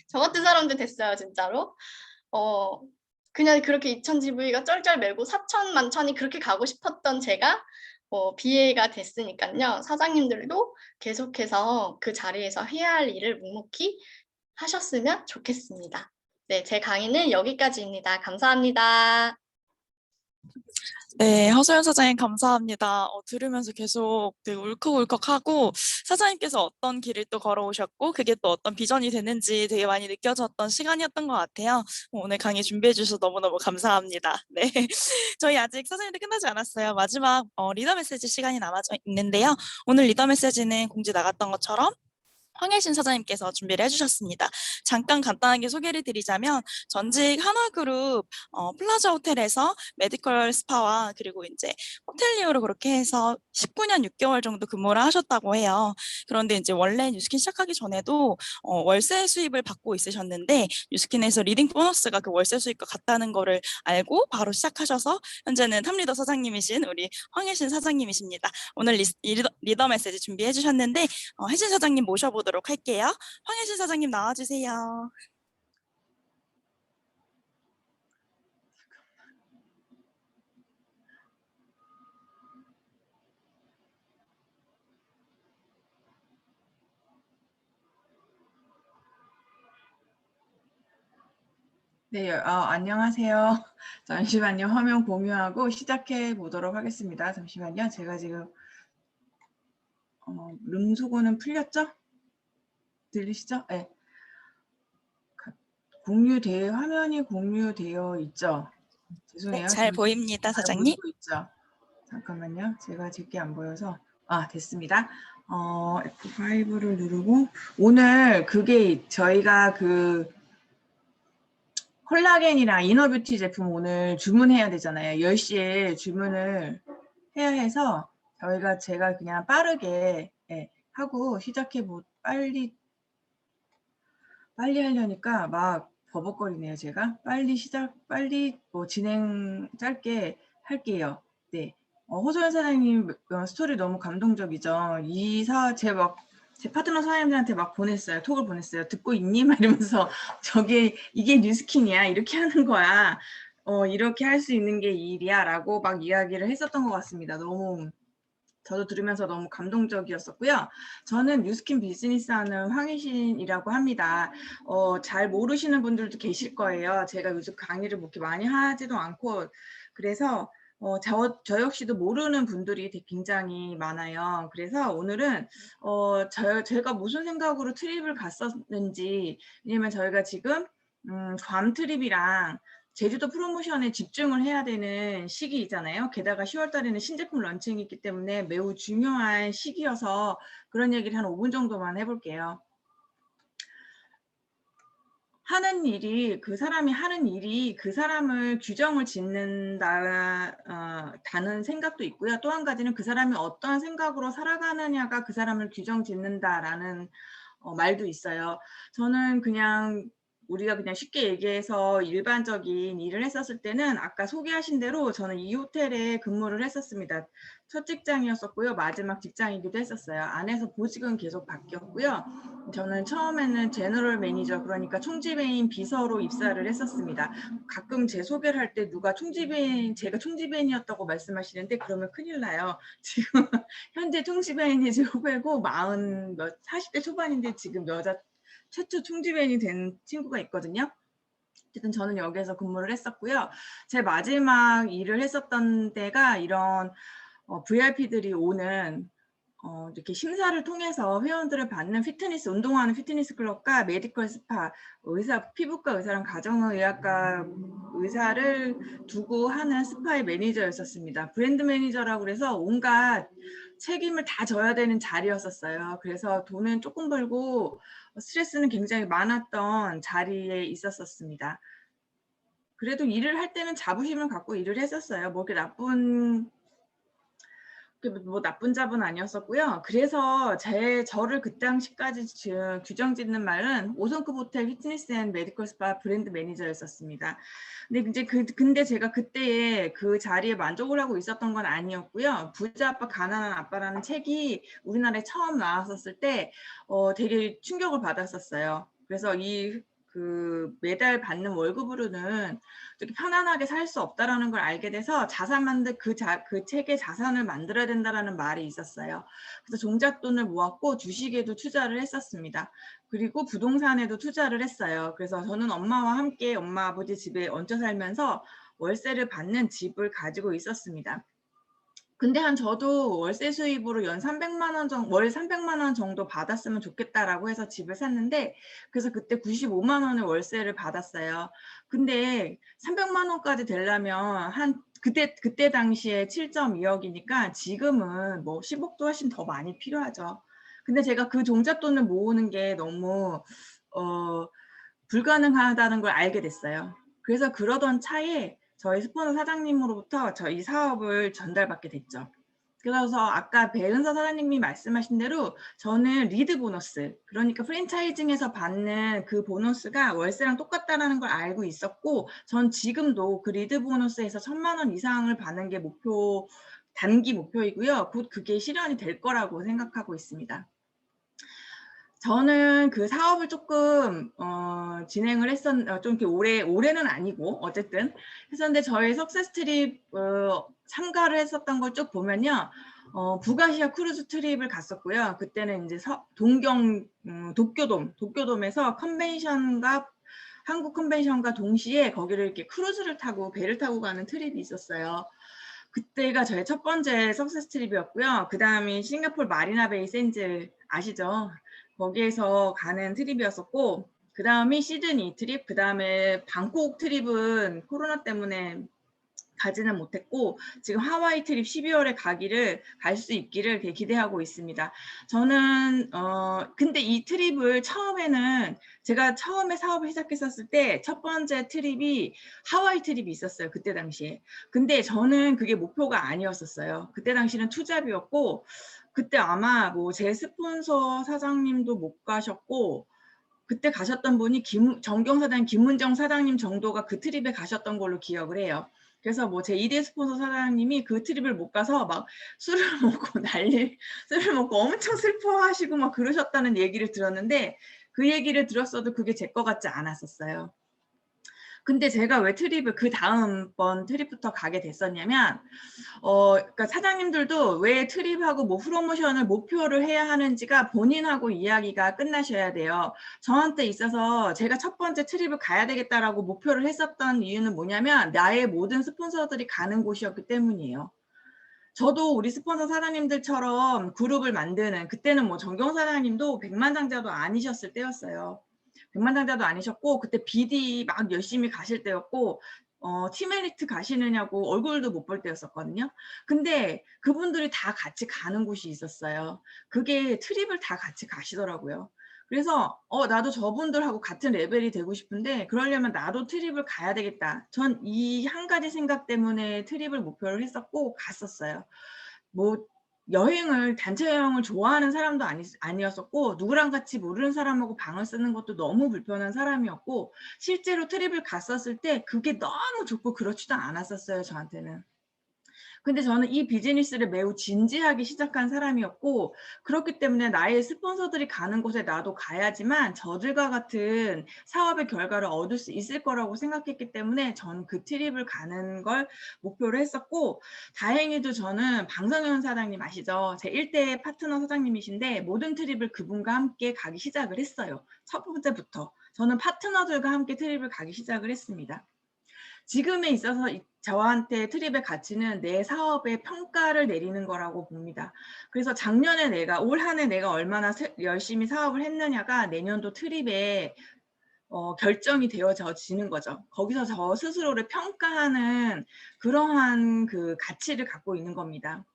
Speaker 6: 저 같은 사람들 됐어요, 진짜로. 그냥 그렇게 2000GV가 쩔쩔 매고 4천 만천이 그렇게 가고 싶었던 제가 BA가 됐으니까요. 사장님들도 계속해서 그 자리에서 해야 할 일을 묵묵히 하셨으면 좋겠습니다. 네, 제 강의는 여기까지입니다. 감사합니다.
Speaker 1: 네, 허소연 사장님 감사합니다. 들으면서 계속 되게 울컥울컥하고 사장님께서 어떤 길을 또 걸어오셨고 그게 또 어떤 비전이 됐는지 되게 많이 느껴졌던 시간이었던 것 같아요. 오늘 강의 준비해 주셔서 너무너무 감사합니다. 네, 저희 아직 사장님들 끝나지 않았어요. 마지막 리더 메시지 시간이 남아져 있는데요. 오늘 리더 메시지는 공지 나갔던 것처럼 황혜신 사장님께서 준비를 해주셨습니다. 잠깐 간단하게 소개를 드리자면 전직 한화그룹 플라자 호텔에서 메디컬 스파와 그리고 이제 호텔리어로 그렇게 해서 19년 6개월 정도 근무를 하셨다고 해요. 그런데 이제 원래 뉴스킨 시작하기 전에도 월세 수입을 받고 있으셨는데 뉴스킨에서 리딩 보너스가 그 월세 수입과 같다는 거를 알고 바로 시작하셔서 현재는 탑리더 사장님이신 우리 황혜신 사장님이십니다. 오늘 리더 메시지 준비해 주셨는데 혜신 사장님 모셔보도록 할게요. 황혜신 사장님 나와주세요.
Speaker 7: 네, 안녕하세요. 잠시만요. 화면 공유하고 시작해 보도록 하겠습니다. 잠시만요. 제가 지금 룸수고는 풀렸죠? 들리시죠? 네. 화면이 공유되어 있죠? 죄송해요.
Speaker 1: 네, 잘 보입니다, 사장님.
Speaker 7: 보이고 있죠? 잠깐만요. 제가 제게 안 보여서. 됐습니다. F5를 누르고 오늘 그게 저희가 그 콜라겐이랑 이너뷰티 제품 오늘 주문해야 되잖아요. 10시에 주문을 해야 해서 제가 그냥 빠르게 하고 빨리 하려니까 막 버벅거리네요. 제가 빨리 진행 짧게 할게요. 네. 호소연 사장님 스토리 너무 감동적이죠. 제 파트너 사장님들한테 막 보냈어요. 톡을 보냈어요. 듣고 있니? 막 이러면서 이게 뉴스킨이야. 이렇게 하는 거야. 이렇게 할 수 있는 게 이 일이야. 라고 막 이야기를 했었던 것 같습니다. 저도 들으면서 너무 감동적이었었고요. 저는 뉴스킨 비즈니스 하는 황혜신이라고 합니다. 잘 모르시는 분들도 계실 거예요. 제가 요즘 강의를 그렇게 많이 하지도 않고 그래서 저 역시도 모르는 분들이 굉장히 많아요. 그래서 오늘은 제가 무슨 생각으로 트립을 갔었는지, 왜냐면 저희가 지금 괌 트립이랑 제주도 프로모션에 집중을 해야 되는 시기이잖아요. 게다가 10월 달에는 신제품 런칭이 있기 때문에 매우 중요한 시기여서 그런 얘기를 한 5분 정도만 해볼게요. 그 사람이 하는 일이 그 사람을 규정을 짓는다는 생각도 있고요. 또 한 가지는 그 사람이 어떤 생각으로 살아가느냐가 그 사람을 규정 짓는다라는 말도 있어요. 저는 그냥 우리가 그냥 쉽게 얘기해서 일반적인 일을 했었을 때는 아까 소개하신 대로 저는 이 호텔에 근무를 했었습니다. 첫 직장이었었고요. 마지막 직장이기도 했었어요. 안에서 보직은 계속 바뀌었고요. 저는 처음에는 제너럴 매니저, 그러니까 총지배인 비서로 입사를 했었습니다. 가끔 제 소개를 할 때 누가 제가 총지배인이었다고 말씀하시는데 그러면 큰일 나요. 지금 현재 총지배인이 제 후배고 40대 초반인데 지금 여자 최초 총지배인이 된 친구가 있거든요. 어쨌든 저는 여기에서 근무를 했었고요. 제 마지막 일을 했었던 데가 이런 VIP들이 오는 이렇게 심사를 통해서 회원들을 받는 피트니스, 운동하는 피트니스 클럽과 메디컬 스파, 피부과 의사랑 가정의학과 의사를 두고 하는 스파의 매니저였었습니다. 브랜드 매니저라고 그래서 온갖 책임을 다 져야 되는 자리였었어요. 그래서 돈은 조금 벌고 스트레스는 굉장히 많았던 자리에 있었습니다. 그래도 일을 할 때는 자부심을 갖고 일을 했었어요. 뭐 이렇게 나쁜 잡은 아니었었고요. 그래서 저를 그 당시까지 규정 짓는 말은 5성급 호텔 피트니스 앤 메디컬 스파 브랜드 매니저였었습니다. 근데 제가 그때에 그 자리에 만족을 하고 있었던 건 아니었고요. 부자 아빠 가난한 아빠라는 책이 우리나라에 처음 나왔었을 때 되게 충격을 받았었어요. 그래서 매달 받는 월급으로는 이렇게 편안하게 살 수 없다라는 걸 알게 돼서 그 책에 자산을 만들어야 된다라는 말이 있었어요. 그래서 종잣돈을 모았고 주식에도 투자를 했었습니다. 그리고 부동산에도 투자를 했어요. 그래서 저는 엄마와 함께 엄마 아버지 집에 얹혀 살면서 월세를 받는 집을 가지고 있었습니다. 근데 저도 월세 수입으로 월 300만 원 정도 받았으면 좋겠다라고 해서 집을 샀는데, 그래서 그때 95만 원의 월세를 받았어요. 근데 300만 원까지 되려면 그때 당시에 7.2억이니까 지금은 뭐 10억도 훨씬 더 많이 필요하죠. 근데 제가 그 종잣돈을 모으는 게 너무 불가능하다는 걸 알게 됐어요. 그래서 그러던 차에 저희 스폰서 사장님으로부터 저희 사업을 전달받게 됐죠. 그래서 아까 배은서 사장님이 말씀하신 대로 저는 리드 보너스, 그러니까 프랜차이징에서 받는 그 보너스가 월세랑 똑같다는 걸 알고 있었고, 전 지금도 그 리드 보너스에서 1,000만 원 이상을 받는 게 단기 목표이고요. 곧 그게 실현이 될 거라고 생각하고 있습니다. 저는 그 사업을 조금 진행을 좀 이렇게 올해는 아니고 어쨌든 했었는데, 저희 석세스 트립 참가를 했었던 걸 쭉 보면요, 북아시아 크루즈 트립을 갔었고요. 그때는 이제 도쿄돔에서 한국 컨벤션과 동시에 거기를 이렇게 크루즈를 타고 배를 타고 가는 트립이 있었어요. 그때가 저의 첫 번째 석세스 트립이었고요. 그 다음이 싱가포르 마리나베이 샌즈 아시죠? 거기에서 가는 트립이었었고, 그 다음이 시드니 트립, 그 다음에 방콕 트립은 코로나 때문에 가지는 못했고, 지금 하와이 트립 12월에 갈 수 있기를 기대하고 있습니다. 저는 근데 이 트립을 제가 처음에 사업을 시작했었을 때 첫 번째 트립이 하와이 트립이 있었어요. 그때 당시에. 근데 저는 그게 목표가 아니었었어요. 그때 당시는 투잡이었고, 그때 아마 뭐 제 스폰서 사장님도 못 가셨고, 그때 가셨던 분이 김문정 사장님 정도가 그 트립에 가셨던 걸로 기억을 해요. 그래서 뭐 제 2대 스폰서 사장님이 그 트립을 못 가서 막 술을 먹고 엄청 슬퍼하시고 막 그러셨다는 얘기를 들었는데, 그 얘기를 들었어도 그게 제 거 같지 않았었어요. 근데 제가 왜 그 다음번 트립부터 가게 됐었냐면, 그러니까 사장님들도 왜 트립하고 뭐 프로모션을 목표를 해야 하는지가 본인하고 이야기가 끝나셔야 돼요. 저한테 있어서 제가 첫 번째 트립을 가야 되겠다라고 목표를 했었던 이유는 뭐냐면, 나의 모든 스폰서들이 가는 곳이었기 때문이에요. 저도 우리 스폰서 사장님들처럼 그룹을 만드는, 그때는 뭐 정경 사장님도 100만장자도 아니셨을 때였어요. 100만장자도 아니셨고, 그때 BD 막 열심히 가실 때였고, 팀 엘리트 가시느냐고 얼굴도 못 볼 때였었거든요. 근데 그분들이 다 같이 가는 곳이 있었어요. 그게 트립을 다 같이 가시더라고요. 그래서 나도 저분들하고 같은 레벨이 되고 싶은데, 그러려면 나도 트립을 가야 되겠다. 전 이 한 가지 생각 때문에 트립을 목표를 했었고 갔었어요. 뭐 여행을 단체 여행을 좋아하는 사람도 아니었었고 누구랑 같이 모르는 사람하고 방을 쓰는 것도 너무 불편한 사람이었고 실제로 트립을 갔었을 때 그게 너무 좋고 그렇지도 않았었어요, 저한테는. 근데 저는 이 비즈니스를 매우 진지하게 시작한 사람이었고 그렇기 때문에 나의 스폰서들이 가는 곳에 나도 가야지만 저들과 같은 사업의 결과를 얻을 수 있을 거라고 생각했기 때문에 저는 그 트립을 가는 걸 목표로 했었고 다행히도 저는 방성현 사장님 아시죠? 제 1대 파트너 사장님이신데 모든 트립을 그분과 함께 가기 시작을 했어요. 첫 번째부터. 저는 파트너들과 함께 트립을 가기 시작을 했습니다. 지금에 있어서 저한테 트립의 가치는 내 사업의 평가를 내리는 거라고 봅니다. 그래서 작년에 올 한 해 내가 얼마나 열심히 사업을 했느냐가 내년도 트립에 결정이 되어지는 거죠. 거기서 저 스스로를 평가하는 그러한 그 가치를 갖고 있는 겁니다.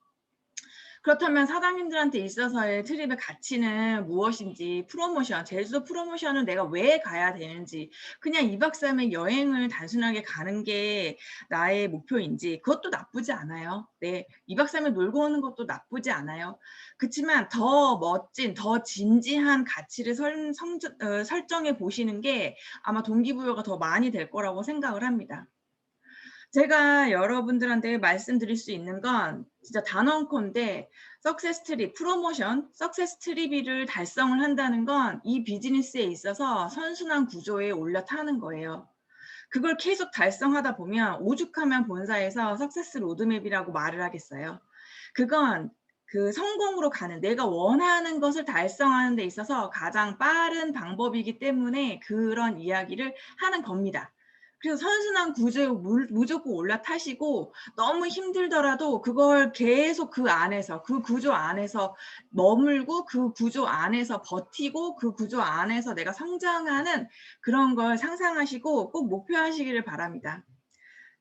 Speaker 7: 그렇다면 사장님들한테 있어서의 트립의 가치는 무엇인지, 프로모션, 제주도 프로모션은 내가 왜 가야 되는지, 그냥 2박 3일 여행을 단순하게 가는 게 나의 목표인지, 그것도 나쁘지 않아요. 네, 2박 3일 놀고 오는 것도 나쁘지 않아요. 그렇지만 더 멋진, 더 진지한 가치를 설정해 보시는 게 아마 동기부여가 더 많이 될 거라고 생각을 합니다. 제가 여러분들한테 말씀드릴 수 있는 건 진짜 단언컨대 석세스 트립, 프로모션, 석세스 트립을 달성을 한다는 건 이 비즈니스에 있어서 선순환 구조에 올라타는 거예요. 그걸 계속 달성하다 보면 오죽하면 본사에서 석세스 로드맵이라고 말을 하겠어요. 그건 그 성공으로 가는 내가 원하는 것을 달성하는 데 있어서 가장 빠른 방법이기 때문에 그런 이야기를 하는 겁니다. 그래서 선순환 구조에 무조건 올라타시고 너무 힘들더라도 그걸 계속 그 안에서 그 구조 안에서 머물고 그 구조 안에서 버티고 그 구조 안에서 내가 성장하는 그런 걸 상상하시고 꼭 목표하시기를 바랍니다.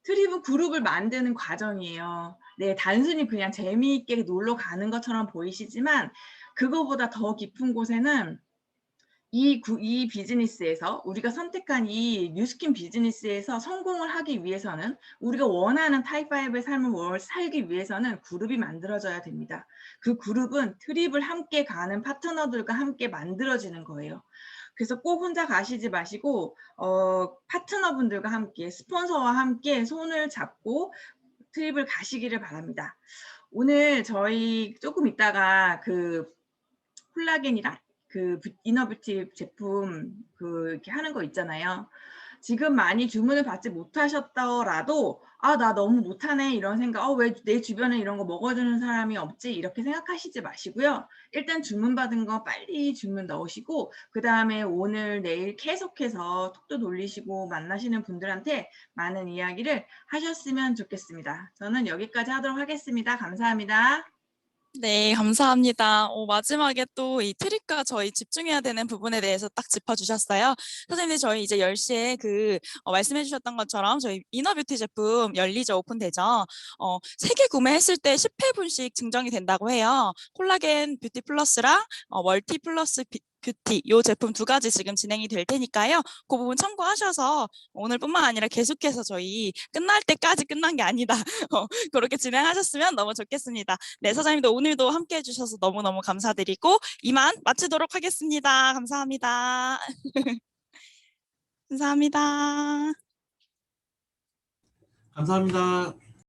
Speaker 7: 트립은 그룹을 만드는 과정이에요. 네, 단순히 그냥 재미있게 놀러 가는 것처럼 보이시지만 그거보다 더 깊은 곳에는 이 비즈니스에서 우리가 선택한 이 뉴스킨 비즈니스에서 성공을 하기 위해서는 우리가 원하는 타입5의 삶을 살기 위해서는 그룹이 만들어져야 됩니다. 그 그룹은 트립을 함께 가는 파트너들과 함께 만들어지는 거예요. 그래서 꼭 혼자 가시지 마시고 파트너분들과 함께 스폰서와 함께 손을 잡고 트립을 가시기를 바랍니다. 오늘 저희 조금 있다가 그 콜라겐이랑 그 이너뷰티 제품 이렇게 하는 거 있잖아요. 지금 많이 주문을 받지 못하셨더라도 나 너무 못하네 이런 생각, 왜 내 주변에 이런 거 먹어주는 사람이 없지 이렇게 생각하시지 마시고요. 일단 주문 받은 거 빨리 주문 넣으시고 그 다음에 오늘 내일 계속해서 톡도 돌리시고 만나시는 분들한테 많은 이야기를 하셨으면 좋겠습니다. 저는 여기까지 하도록 하겠습니다. 감사합니다.
Speaker 1: 네, 감사합니다. 마지막에 또 이 트립과 저희 집중해야 되는 부분에 대해서 딱 짚어주셨어요. 선생님들 저희 이제 10시에 말씀해 주셨던 것처럼 저희 이너뷰티 제품 열리죠, 오픈되죠. 3개 구매했을 때 10회분씩 증정이 된다고 해요. 콜라겐 뷰티 플러스랑 멀티 플러스 뷰티 이 제품 2가지 지금 진행이 될 테니까요. 그 부분 참고하셔서 오늘뿐만 아니라 계속해서 저희 끝날 때까지 끝난 게 아니다. 그렇게 진행하셨으면 너무 좋겠습니다. 네, 사장님도 오늘도 함께 해주셔서 너무너무 감사드리고 이만 마치도록 하겠습니다. 감사합니다. 감사합니다.
Speaker 8: 감사합니다.